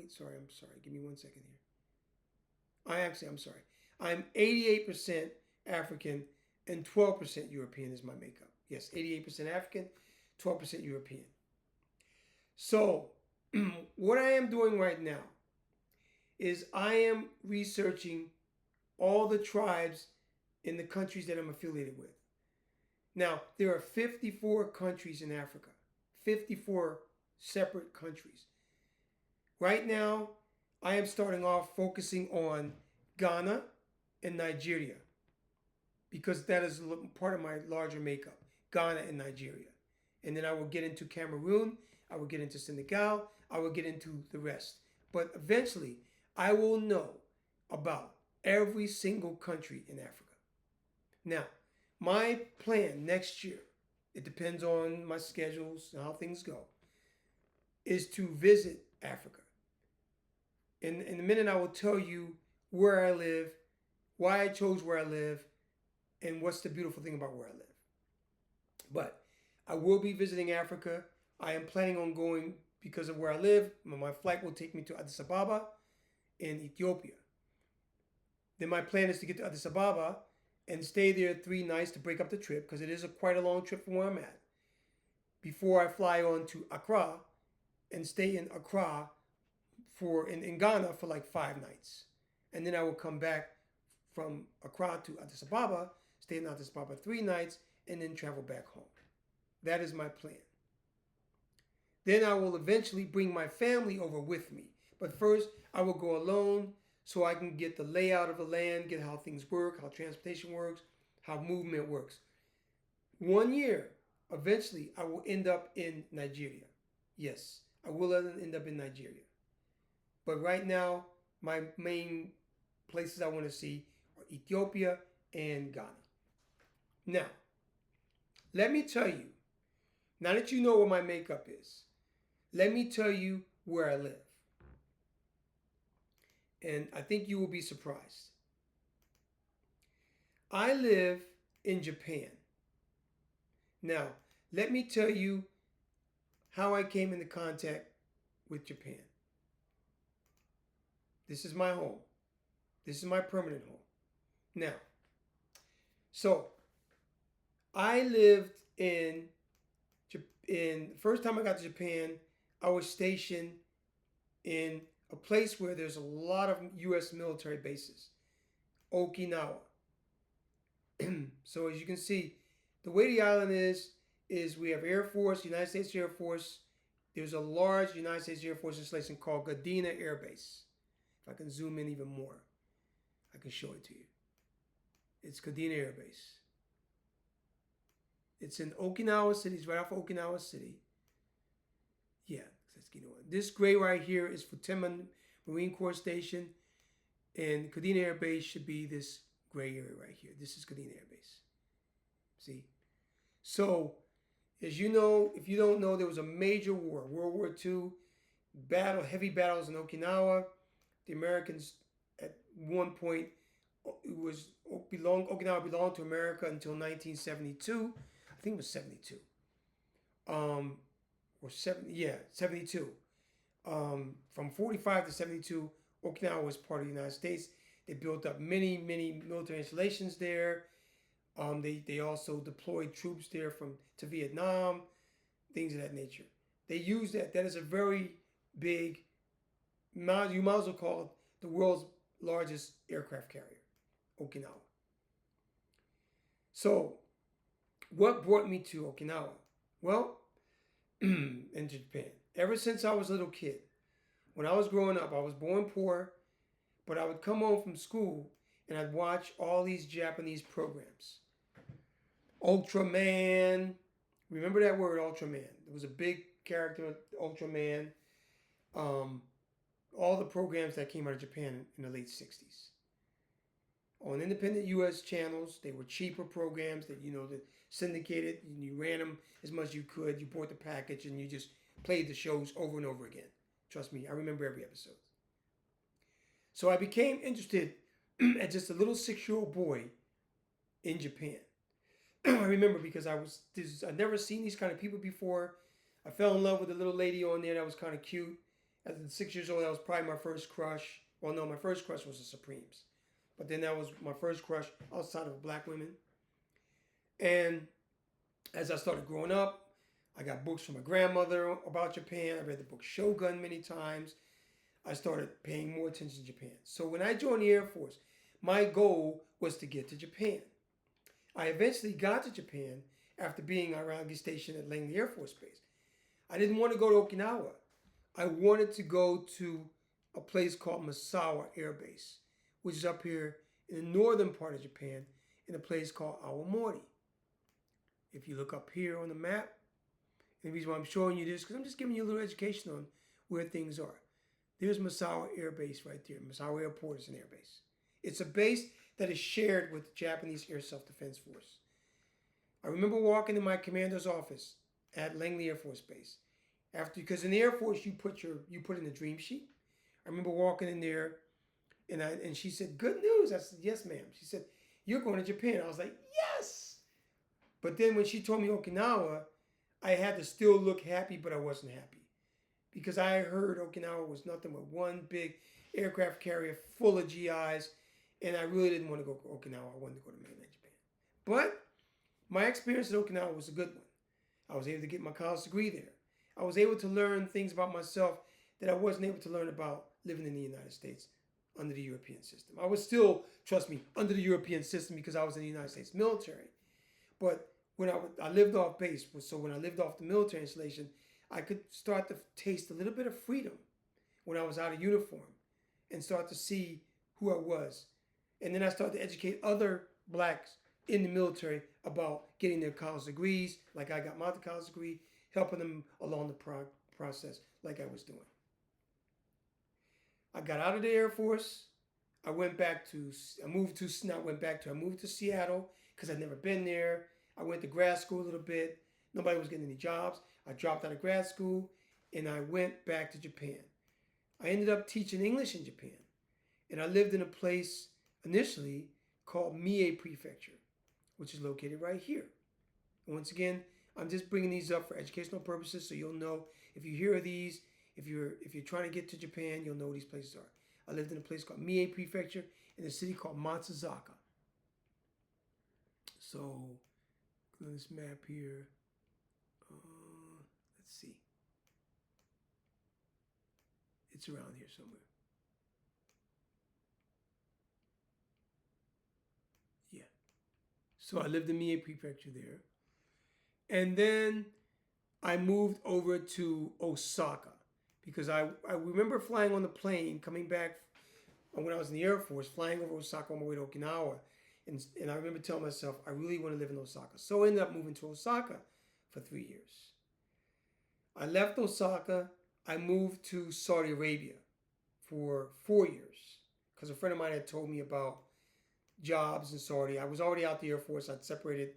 sorry. Give me 1 second here. I'm sorry. I'm 88% African and 12% European is my makeup. Yes, 88% African, 12% European. So what I am doing right now is I am researching all the tribes in the countries that I'm affiliated with. Now, there are 54 countries in Africa, 54 separate countries. Right now, I am starting off focusing on Ghana and Nigeria because that is part of my larger makeup, Ghana and Nigeria. And then I will get into Cameroon, I will get into Senegal, I will get into the rest. But eventually, I will know about every single country in Africa. Now, my plan next year, it depends on my schedules and how things go, is to visit Africa. In a minute, I will tell you where I live, why I chose where I live, and what's the beautiful thing about where I live. But I will be visiting Africa. I am planning on going because of where I live. My flight will take me to Addis Ababa in Ethiopia. Then my plan is to get to Addis Ababa and stay there 3 nights to break up the trip, because it is quite a long trip from where I'm at, before I fly on to Accra and stay in Accra in Ghana for like 5 nights. And then I will come back from Accra to Addis Ababa, stay in Addis Ababa 3 nights, and then travel back home. That is my plan. Then I will eventually bring my family over with me. But first, I will go alone so I can get the layout of the land, get how things work, how transportation works, how movement works. 1 year, eventually, I will end up in Nigeria. Yes, I will end up in Nigeria. But right now, my main places I want to see are Ethiopia and Ghana. Now, let me tell you, now that you know what my makeup is, let me tell you where I live. And I think you will be surprised. I live in Japan. Now, let me tell you how I came into contact with Japan. This is my home. This is my permanent home. Now, so I lived in the first time I got to Japan, I was stationed in a place where there's a lot of U.S. military bases, Okinawa. So as you can see, the way the island is we have Air Force, United States Air Force. There's a large United States Air Force installation called Gardena Air Base. If I can zoom in even more, I can show it to you. It's Gardena Air Base. It's in Okinawa City. It's right off of Okinawa City. Yeah, this gray right here is Futenma Marine Corps Station, and Gardena Air Base should be this gray area right here. This is Gardena Air Base. See? So, as you know, if you don't know, there was a major war, World War II, heavy battles in Okinawa. The Americans, at one point, Okinawa belonged to America until 1972. I think it was 72. 72. From 45 to 72, Okinawa was part of the United States. They built up many, many military installations there. They also deployed troops there to Vietnam, things of that nature. They used that. That is a very big, you might as well call it the world's largest aircraft carrier, Okinawa. So, what brought me to Okinawa? Well, in Japan. Ever since I was a little kid, when I was growing up, I was born poor, but I would come home from school and I'd watch all these Japanese programs. Ultraman. Remember that word, Ultraman? There was a big character, Ultraman. All the programs that came out of Japan in the late 60s. On independent U.S. channels, they were cheaper programs that syndicated. You ran them as much as you could. You bought the package and you just played the shows over and over again. Trust me, I remember every episode. So I became interested as just a little 6-year-old boy in Japan. I remember because I'd never seen these kind of people before. I fell in love with a little lady on there that was kind of cute. As 6 years old, that was probably my first crush. Well, no, my first crush was the Supremes. But then that was my first crush outside of black women. And as I started growing up, I got books from my grandmother about Japan. I read the book Shogun many times. I started paying more attention to Japan. So when I joined the Air Force, my goal was to get to Japan. I eventually got to Japan after being ironically stationed at Langley Air Force Base. I didn't want to go to Okinawa. I wanted to go to a place called Misawa Air Base, which is up here in the northern part of Japan, in a place called Awamori. If you look up here on the map, and the reason why I'm showing you this, because I'm just giving you a little education on where things are. There's Misawa Air Base right there. Misawa Airport is an air base. It's a base that is shared with the Japanese Air Self-Defense Force. I remember walking in my commander's office at Langley Air Force Base. Because in the Air Force, you put in a dream sheet. I remember walking in there, and she said, "Good news." I said, "Yes, ma'am." She said, "You're going to Japan." I was like, "Yes!" But then when she told me Okinawa, I had to still look happy, but I wasn't happy. Because I heard Okinawa was nothing but one big aircraft carrier full of GIs, and I really didn't want to go to Okinawa. I wanted to go to mainland Japan. But my experience in Okinawa was a good one. I was able to get my college degree there. I was able to learn things about myself that I wasn't able to learn about living in the United States under the European system. I was still, trust me, under the European system because I was in the United States military. But when I lived off base, so when I lived off the military installation, I could start to taste a little bit of freedom when I was out of uniform and start to see who I was. And then I started to educate other blacks in the military about getting their college degrees, like I got my college degree, helping them along the process like I was doing. I got out of the Air Force. I moved to Seattle because I'd never been there. I went to grad school a little bit. Nobody was getting any jobs. I dropped out of grad school and I went back to Japan. I ended up teaching English in Japan. And I lived in a place initially called Mie Prefecture, which is located right here. And once again, I'm just bringing these up for educational purposes so you'll know if you hear of these, if you're trying to get to Japan, you'll know where these places are. I lived in a place called Mie Prefecture in a city called Matsuzaka. So, look at this map here. Let's see. It's around here somewhere. Yeah. So I lived in Mie Prefecture there. And then I moved over to Osaka because I remember flying on the plane coming back when I was in the Air Force, flying over Osaka on my way to Okinawa. And I remember telling myself, I really want to live in Osaka. So I ended up moving to Osaka for 3 years. I left Osaka. I moved to Saudi Arabia for 4 years because a friend of mine had told me about jobs in Saudi. I was already out the Air Force. I'd separated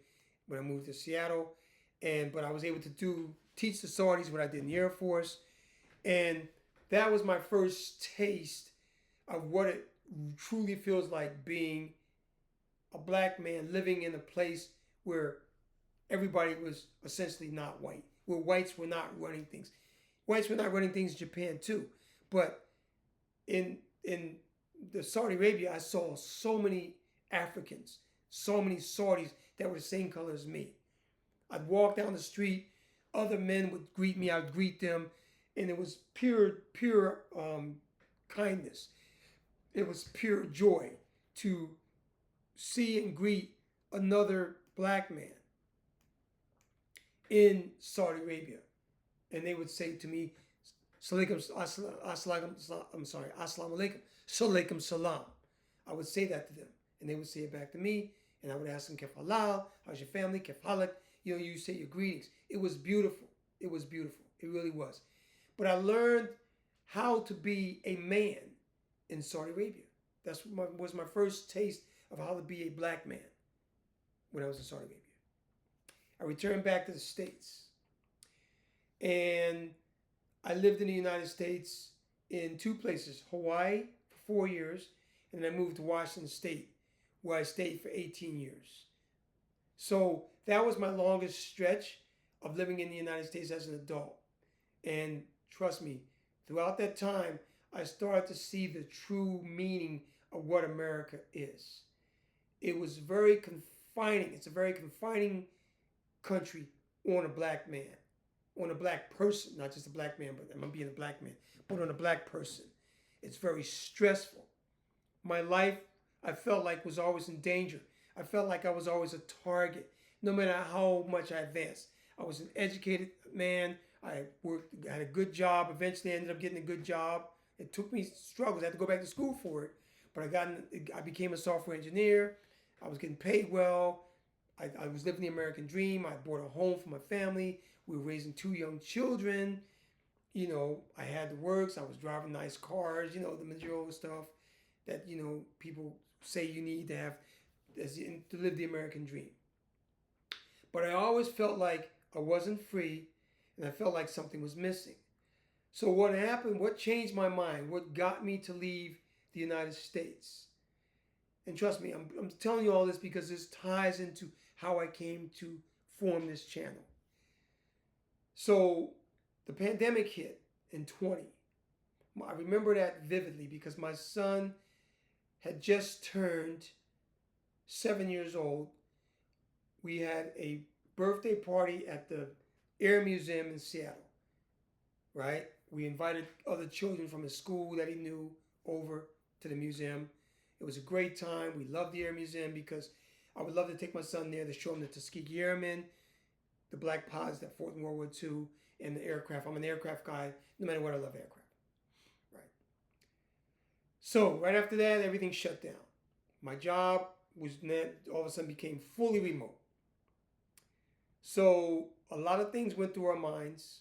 when I moved to Seattle. But I was able to teach the Saudis what I did in the Air Force. And that was my first taste of what it truly feels like being a black man living in a place where everybody was essentially not white, where whites were not running things. Whites were not running things in Japan too. But in the Saudi Arabia, I saw so many Africans, so many Saudis that were the same color as me. I'd walk down the street, other men would greet me, I'd greet them, and it was pure kindness. It was pure joy to see and greet another black man in Saudi Arabia. And they would say to me, Assalamu alaikum, Salaikum salam. I would say that to them, and they would say it back to me, and I would ask them, Kef halal, how's your family, Kef halak, you say your greetings. It was beautiful. It was beautiful. It really was. But I learned how to be a man in Saudi Arabia. That was my first taste of how to be a black man when I was in Saudi Arabia. I returned back to the States. And I lived in the United States in 2 places, Hawaii for 4 years, and then I moved to Washington State, where I stayed for 18 years. So that was my longest stretch of living in the United States as an adult. And trust me, throughout that time, I started to see the true meaning of what America is. It was very confining. It's a very confining country on a black man, on a black person, not just a black man, but I'm being a black man, but on a black person. It's very stressful. My life, I felt like, was always in danger. I felt like I was always a target, no matter how much I advanced. I was an educated man. I had a good job. Eventually, I ended up getting a good job. It took me struggles. I had to go back to school for it. But I became a software engineer. I was getting paid well. I was living the American dream. I bought a home for my family. We were raising 2 young children. I had the works. I was driving nice cars, the material stuff that, people say you need to have to live the American dream. But I always felt like I wasn't free and I felt like something was missing. So what happened, what changed my mind, what got me to leave the United States? And trust me, I'm telling you all this because this ties into how I came to form this channel. So the pandemic hit in 20. I remember that vividly because my son had just turned 7 years old. We had a birthday party at the Air Museum in Seattle, right? We invited other children from his school that he knew over to the museum. It was a great time. We loved the Air Museum because I would love to take my son there to show him the Tuskegee Airmen, the black pods that fought in World War II, and the aircraft. I'm an aircraft guy. No matter what, I love aircraft. Right. So right after that, everything shut down. My job was all of a sudden became fully remote. So a lot of things went through our minds.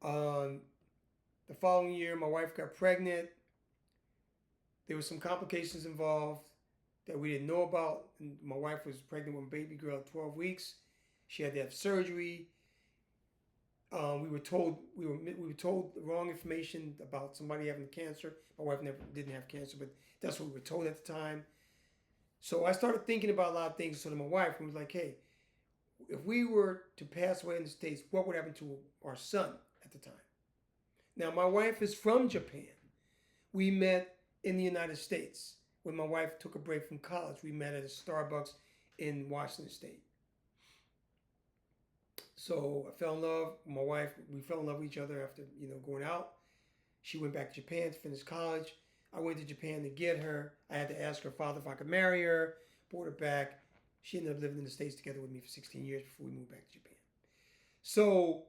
The following year, my wife got pregnant. There were some complications involved that we didn't know about. And my wife was pregnant with a baby girl at 12 weeks. She had to have surgery. We were told the wrong information about somebody having cancer. My wife didn't have cancer, but that's what we were told at the time. So I started thinking about a lot of things. So to my wife, we was like, hey, if we were to pass away in the States, what would happen to our son at the time? Now, my wife is from Japan. We met in the United States. When my wife took a break from college, we met at a Starbucks in Washington State. So I fell in love with my wife. We fell in love with each other after, going out. She went back to Japan to finish college. I went to Japan to get her. I had to ask her father if I could marry her, brought her back. She ended up living in the States together with me for 16 years before we moved back to Japan. So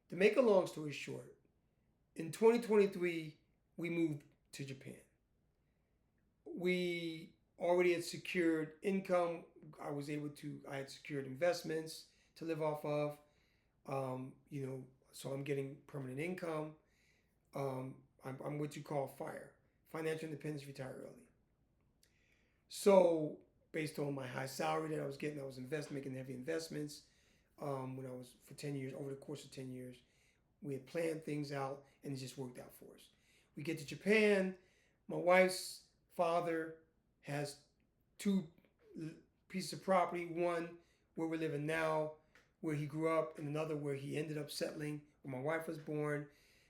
to make a long story short, in 2023, we moved to Japan. We already had secured income. I had secured investments to live off of. So I'm getting permanent income. I'm what you call FIRE, financial independence, retire early. So based on my high salary that I was getting, I was making heavy investments. When I was for 10 years, over the course of 10 years, we had planned things out and it just worked out for us. We get to Japan. My wife's father has 2 pieces of property, one where we're living now, where he grew up, and another where he ended up settling, where my wife was born.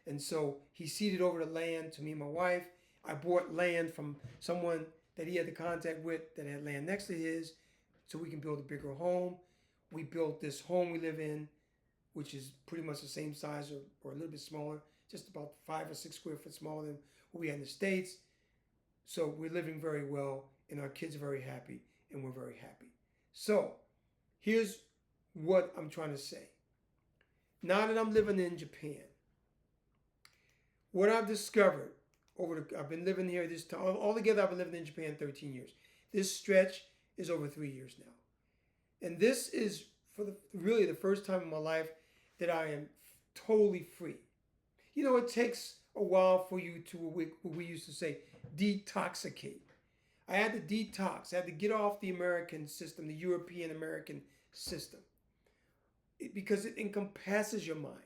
And so he ceded over the land to me and my wife. I bought land from someone that he had the contact with that had land next to his so we can build a bigger home. We built this home we live in, which is pretty much the same size or a little bit smaller, just about 5 or 6 square foot smaller than what we had in the States. So we're living very well, and our kids are very happy, and we're very happy. So here's what I'm trying to say. Now that I'm living in Japan, what I've discovered I've been living here this time, altogether I've been living in Japan 13 years. This stretch is over 3 years now. And this is really the first time in my life that I am totally free. It takes a while for you to, what we used to say, detoxicate. I had to detox. I had to get off the American system, the European American system, because it encompasses your mind.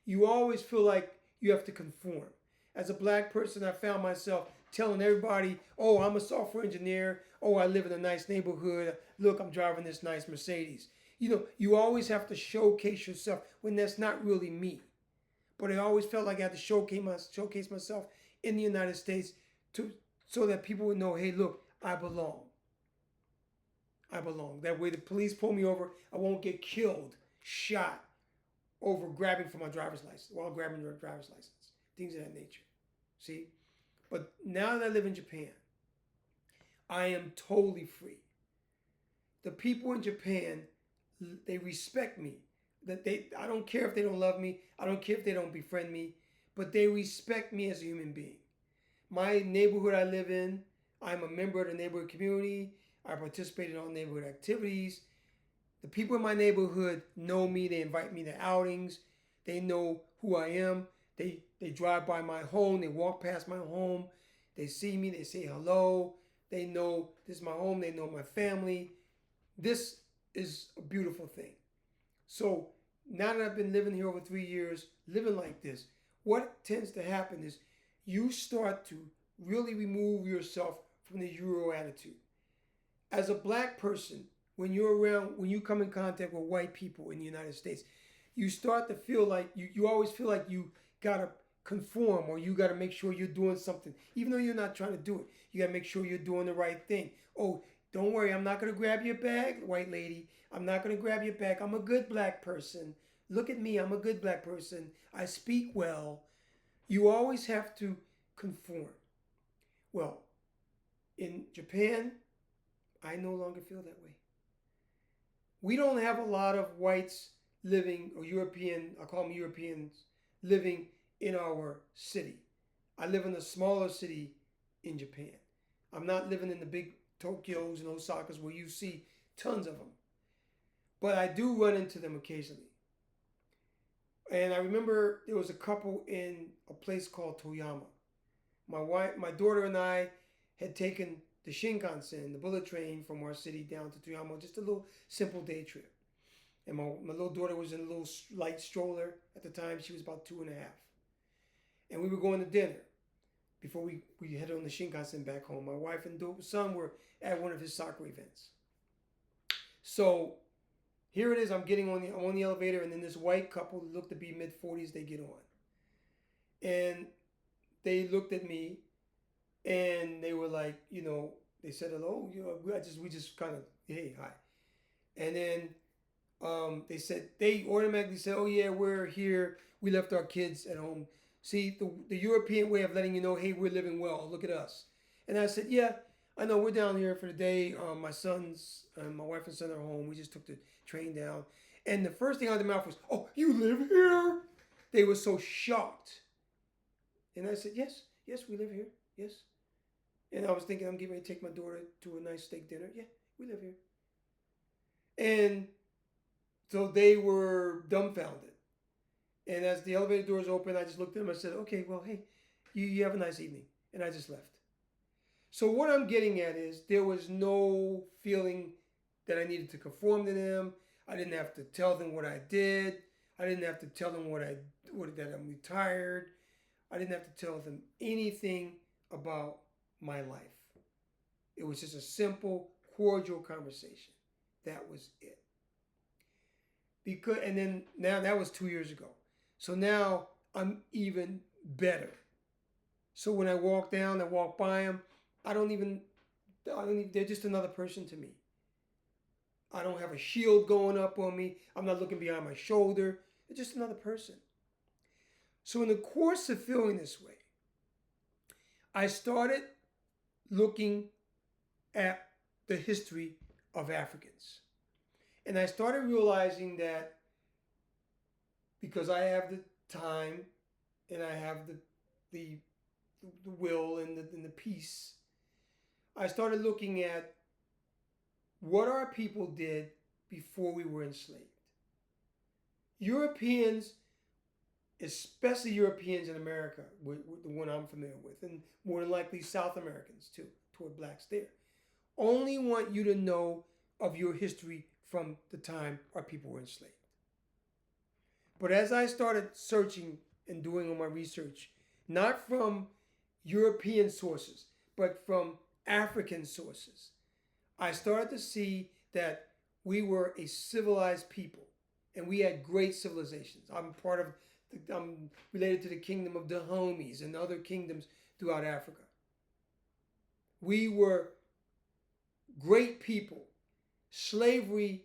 You always feel like you have to conform. As a black person, I found myself telling everybody, oh, I'm a software engineer. Oh, I live in a nice neighborhood. Look, I'm driving this nice Mercedes. You always have to showcase yourself when that's not really me. But I always felt like I had to showcase myself in the United States so that people would know, hey, look, I belong. I belong. That way the police pull me over, I won't get killed, shot over grabbing for my driver's license, while grabbing your driver's license. Things of that nature. See? But now that I live in Japan, I am totally free. The people in Japan, they respect me. I don't care if they don't love me. I don't care if they don't befriend me. But they respect me as a human being. My neighborhood I live in, I'm a member of the neighborhood community. I participate in all neighborhood activities. The people in my neighborhood know me. They invite me to outings. They know who I am. They drive by my home. They walk past my home. They see me. They say hello. They know this is my home. They know my family. This is a beautiful thing. So now that I've been living here over 3 years, living like this, what tends to happen is you start to really remove yourself from the Euro attitude. As a black person, when you come in contact with white people in the United States, you start to feel like you always feel like you gotta conform, or you got to make sure you're doing something, even though you're not trying to do it. You got to make sure you're doing the right thing. Oh, don't worry, I'm not going to grab your bag, white lady. I'm not going to grab your bag. I'm a good black person. Look at me, I'm a good black person. I speak well. You always have to conform. Well, in Japan, I no longer feel that way. We don't have a lot of whites living, or European, I call them Europeans, living in our city. I live in a smaller city in Japan. I'm not living in the big Tokyos and Osakas where you see tons of them. But I do run into them occasionally. And I remember there was a couple in a place called Toyama. My daughter and I had taken the Shinkansen, the bullet train from our city down to Toyama, just a little simple day trip. And my little daughter was in a little light stroller at the time. She was about 2.5. And we were going to dinner before we headed on the Shinkansen back home. My wife and son were at one of his soccer events. So here it is. I'm on the elevator, and then this white couple that looked to be mid-40s, they get on. And they looked at me, and they were like, they said hello. We just kind of, hey, hi. And then they automatically said, oh yeah, we're here. We left our kids at home. See, the European way of letting you know, hey, we're living well. Look at us. And I said, yeah, I know, we're down here for the day. My wife and son are home. We just took the train down. And the first thing out of their mouth was, oh, you live here? They were so shocked. And I said, yes, we live here. Yes. And I was thinking, I'm getting ready to take my daughter to a nice steak dinner. Yeah, we live here. And so they were dumbfounded. And as the elevator doors opened, I just looked at them. I said, okay, well, hey, you have a nice evening. And I just left. So what I'm getting at is there was no feeling that I needed to conform to them. I didn't have to tell them what I did. I didn't have to tell them that I'm retired. I didn't have to tell them anything about my life. It was just a simple, cordial conversation. That was it. And then now that was 2 years ago. So now I'm even better. So when I walk by them, they're just another person to me. I don't have a shield going up on me. I'm not looking behind my shoulder. They're just another person. So in the course of feeling this way, I started looking at the history of Africans. And I started realizing that because I have the time and I have the will and the peace, I started looking at what our people did before we were enslaved. Europeans, especially Europeans in America, the one I'm familiar with, and more than likely South Americans too, toward blacks there, only want you to know of your history from the time our people were enslaved. But as I started searching and doing all my research, not from European sources, but from African sources, I started to see that we were a civilized people and we had great civilizations. I'm related to the kingdom of Dahomies and other kingdoms throughout Africa. We were great people. Slavery,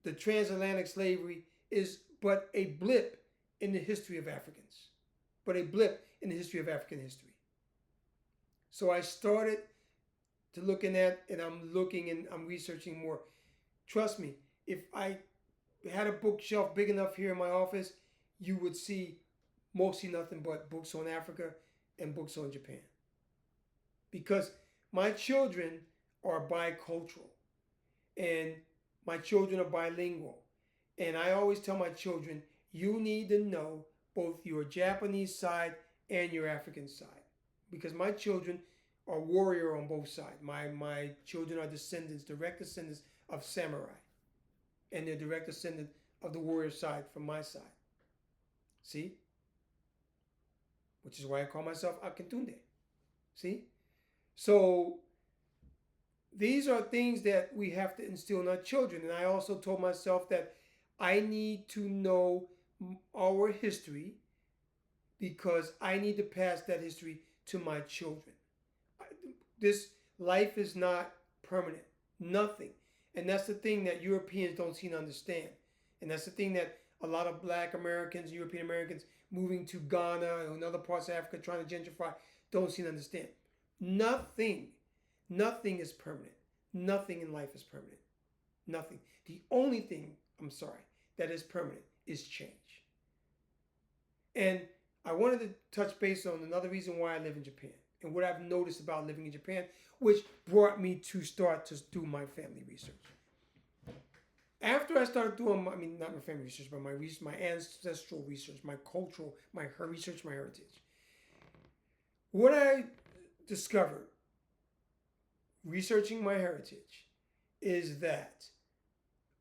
the transatlantic slavery, is but a blip in the history of Africans, but a blip in the history of African history. So I started to looking at, and I'm researching more. Trust me, if I had a bookshelf big enough here in my office, you would see mostly nothing but books on Africa and books on Japan. Because my children are bicultural and my children are bilingual. And I always tell my children, you need to know both your Japanese side and your African side. Because my children are warrior on both sides. My children are direct descendants of samurai. And they're direct descendants of the warrior side from my side. See? Which is why I call myself Ah-KEEN-toon-day. See? So these are things that we have to instill in our children. And I also told myself that I need to know our history because I need to pass that history to my children. This life is not permanent, nothing. And that's the thing that Europeans don't seem to understand. And that's the thing that a lot of Black Americans, European Americans moving to Ghana and other parts of Africa trying to gentrify don't seem to understand. Nothing is permanent. Nothing in life is permanent. Nothing. The only thing, that is permanent is change. And I wanted to touch base on another reason why I live in Japan and what I've noticed about living in Japan, which brought me to start to do my family research. After I started doing, not my family research, but my ancestral research, my cultural, my heritage. What I discovered researching my heritage is that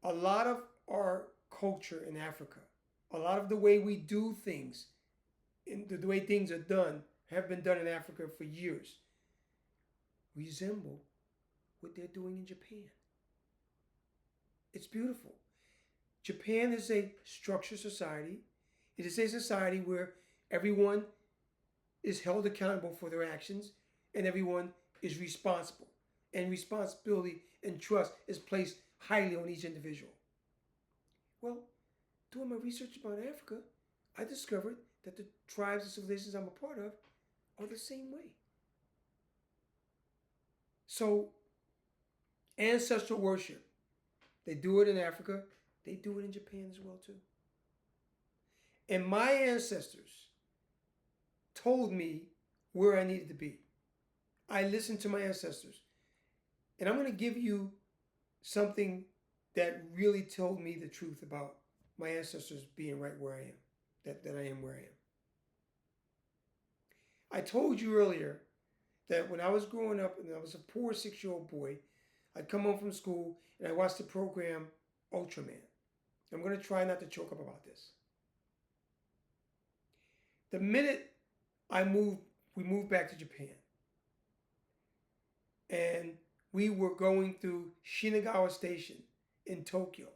a lot of our culture in Africa, a lot of the way we do things, the way things are done, have been done in Africa for years, resemble what they're doing in Japan. It's beautiful. Japan is a structured society. It is a society where everyone is held accountable for their actions and everyone is responsible. And responsibility and trust is placed highly on each individual. Well, doing my research about Africa, I discovered that the tribes and civilizations I'm a part of are the same way. So, ancestral worship, they do it in Africa, they do it in Japan as well too. And my ancestors told me where I needed to be. I listened to my ancestors. And I'm going to give you something that really told me the truth about my ancestors being right where I am, that I am where I am. I told you earlier that when I was growing up and I was a poor 6-year-old boy, I'd come home from school and I watched the program Ultraman. I'm going to try not to choke up about this. The minute we moved back to Japan, and we were going through Shinagawa Station in Tokyo,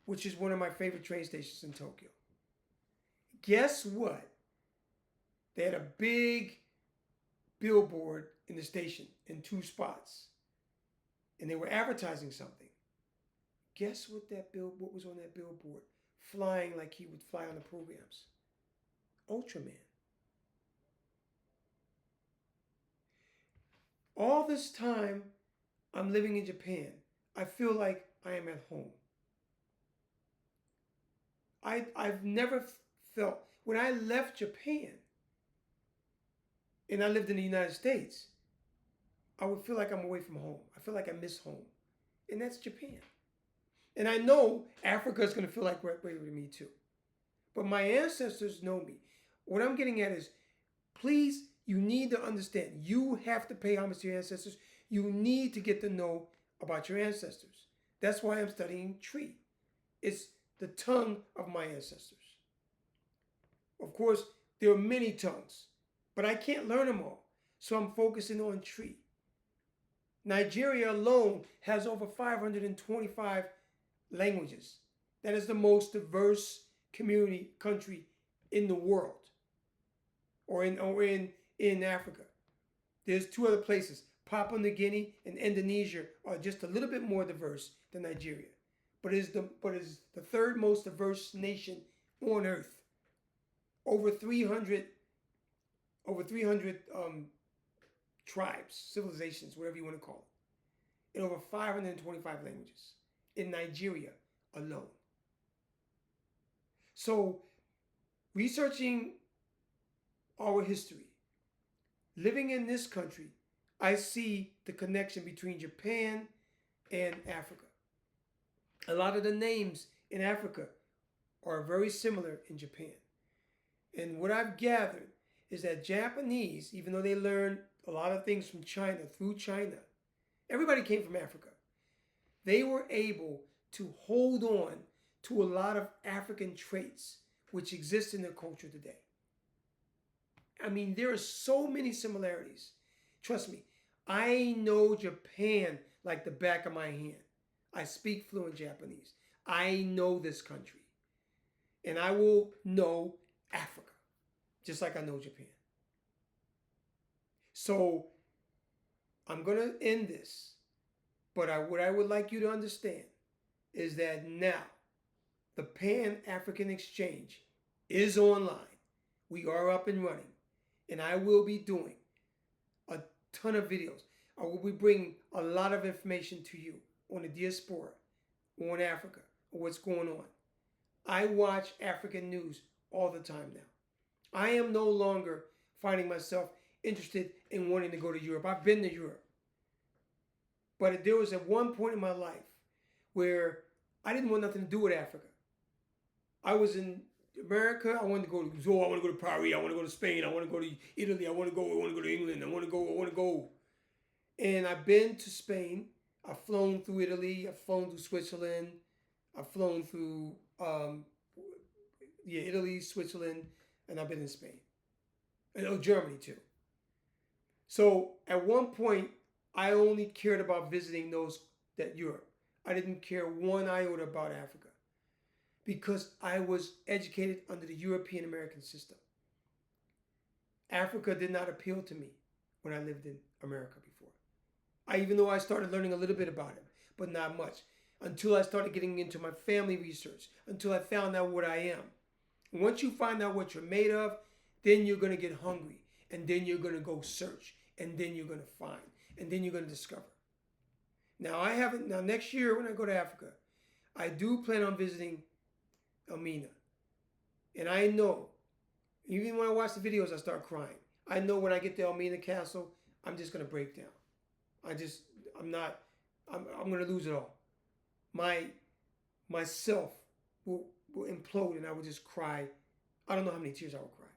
which is one of my favorite train stations in Tokyo. Guess what? They had a big billboard in the station in 2 spots, and they were advertising something. Guess what what was on that billboard? Flying like he would fly on the programs. Ultraman. All this time I'm living in Japan, I feel like I am at home. I've never felt, when I left Japan and I lived in the United States, I would feel like I'm away from home. I feel like I miss home. And that's Japan. And I know Africa is going to feel like right with me too. But my ancestors know me. What I'm getting at is, please, you need to understand. You have to pay homage to your ancestors. You need to get to know about your ancestors. That's why I'm studying Tree. It's the tongue of my ancestors. Of course, there are many tongues, but I can't learn them all. So I'm focusing on Tree. Nigeria alone has over 525 languages. That is the most diverse country in the world, or in Africa. There's 2 other places. Papua New Guinea and Indonesia are just a little bit more diverse than Nigeria, but is the 3rd most diverse nation on earth. Over 300 tribes, civilizations, whatever you want to call it, and over 525 languages in Nigeria alone. So, researching our history, living in this country, I see the connection between Japan and Africa. A lot of the names in Africa are very similar in Japan. And what I've gathered is that Japanese, even though they learned a lot of things from China, through China, everybody came from Africa. They were able to hold on to a lot of African traits which exist in their culture today. I mean, there are so many similarities. Trust me, I know Japan like the back of my hand. I speak fluent Japanese. I know this country. And I will know Africa. just like I know Japan. So I'm going to end this, but what I would like you to understand is that now the Pan-African Exchange is online. We are up and running, and I will be doing a ton of videos. I will be bringing a lot of information to you on the diaspora, on Africa, on what's going on. I watch African news all the time now. I am no longer finding myself interested in wanting to go to Europe. I've been to Europe. But there was at one point in my life where I didn't want nothing to do with Africa. I was in America. I wanted to go to Zoo. I want to go to Paris. I want to go to Spain. I want to go to Italy. I want to go to England. I want to go. And I've been to Spain. I've flown through Italy. I've flown through Switzerland. I've flown through Italy, Switzerland, and I've been in Spain. And Germany too. So at one point, I only cared about visiting that Europe. I didn't care one iota about Africa because I was educated under the European American system. Africa did not appeal to me when I lived in America before. Even though I started learning a little bit about it, but not much, until I started getting into my family research, until I found out what I am. And once you find out what you're made of, then you're going to get hungry, and then you're going to go search, and then you're going to find, and then you're going to discover. Now next year when I go to Africa, I do plan on visiting Elmina. And I know, even when I watch the videos, I start crying. I know when I get to Elmina Castle, I'm just going to break down. I'm going to lose it all. Myself will implode and I will just cry. I don't know how many tears I will cry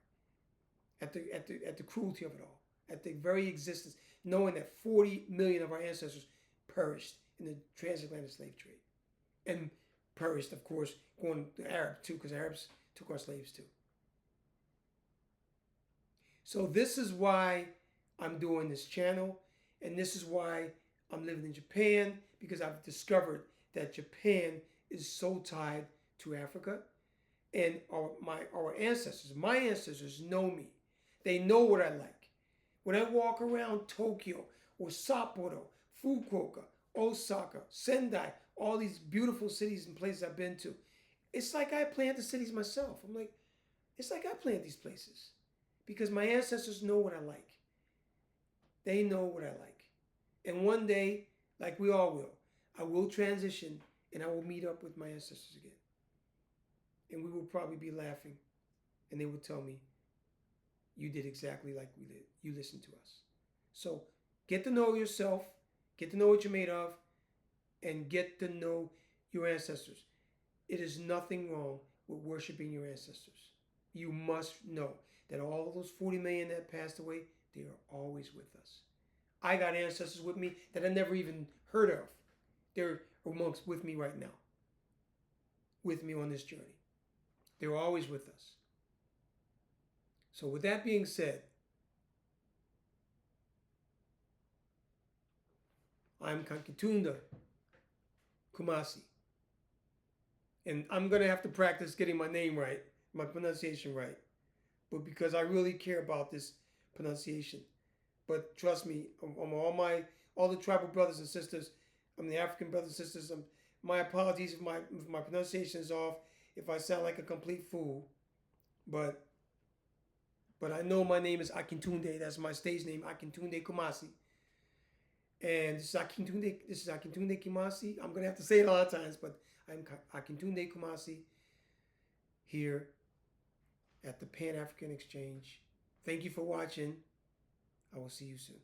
at the cruelty of it all, at the very existence, knowing that 40 million of our ancestors perished in the transatlantic slave trade, and perished, of course, going to Arab too, because Arabs took our slaves too. So this is why I'm doing this channel, and this is why I'm living in Japan, because I've discovered that Japan is so tied to Africa, and our ancestors, my ancestors know me. They know what I like. When I walk around Tokyo or Sapporo, Fukuoka, Osaka, Sendai, all these beautiful cities and places I've been to, it's like I planned the cities myself. I'm like, it's like I planned these places because my ancestors know what I like. They know what I like. And one day, like we all will, I will transition and I will meet up with my ancestors again. And we will probably be laughing and they will tell me, you did exactly like we did. You listened to us. So get to know yourself, get to know what you're made of, and get to know your ancestors. It is nothing wrong with worshiping your ancestors. You must know that all those 40 million that passed away, they are always with us. I got ancestors with me that I never even heard of. They're with me right now, with me on this journey. They're always with us. So with that being said, I'm Akintunde Kumasi. And I'm going to have to practice getting my name right, my pronunciation right. But because I really care about this pronunciation. But trust me, all the tribal brothers and sisters, the African brothers and sisters, my apologies if my pronunciation is off, if I sound like a complete fool. But I know my name is Akintunde. That's my stage name, Akintunde Kumasi. And this is Akintunde Kumasi. I'm going to have to say it a lot of times, but I'm Akintunde Kumasi here at the Pan-African Exchange. Thank you for watching. I will see you soon.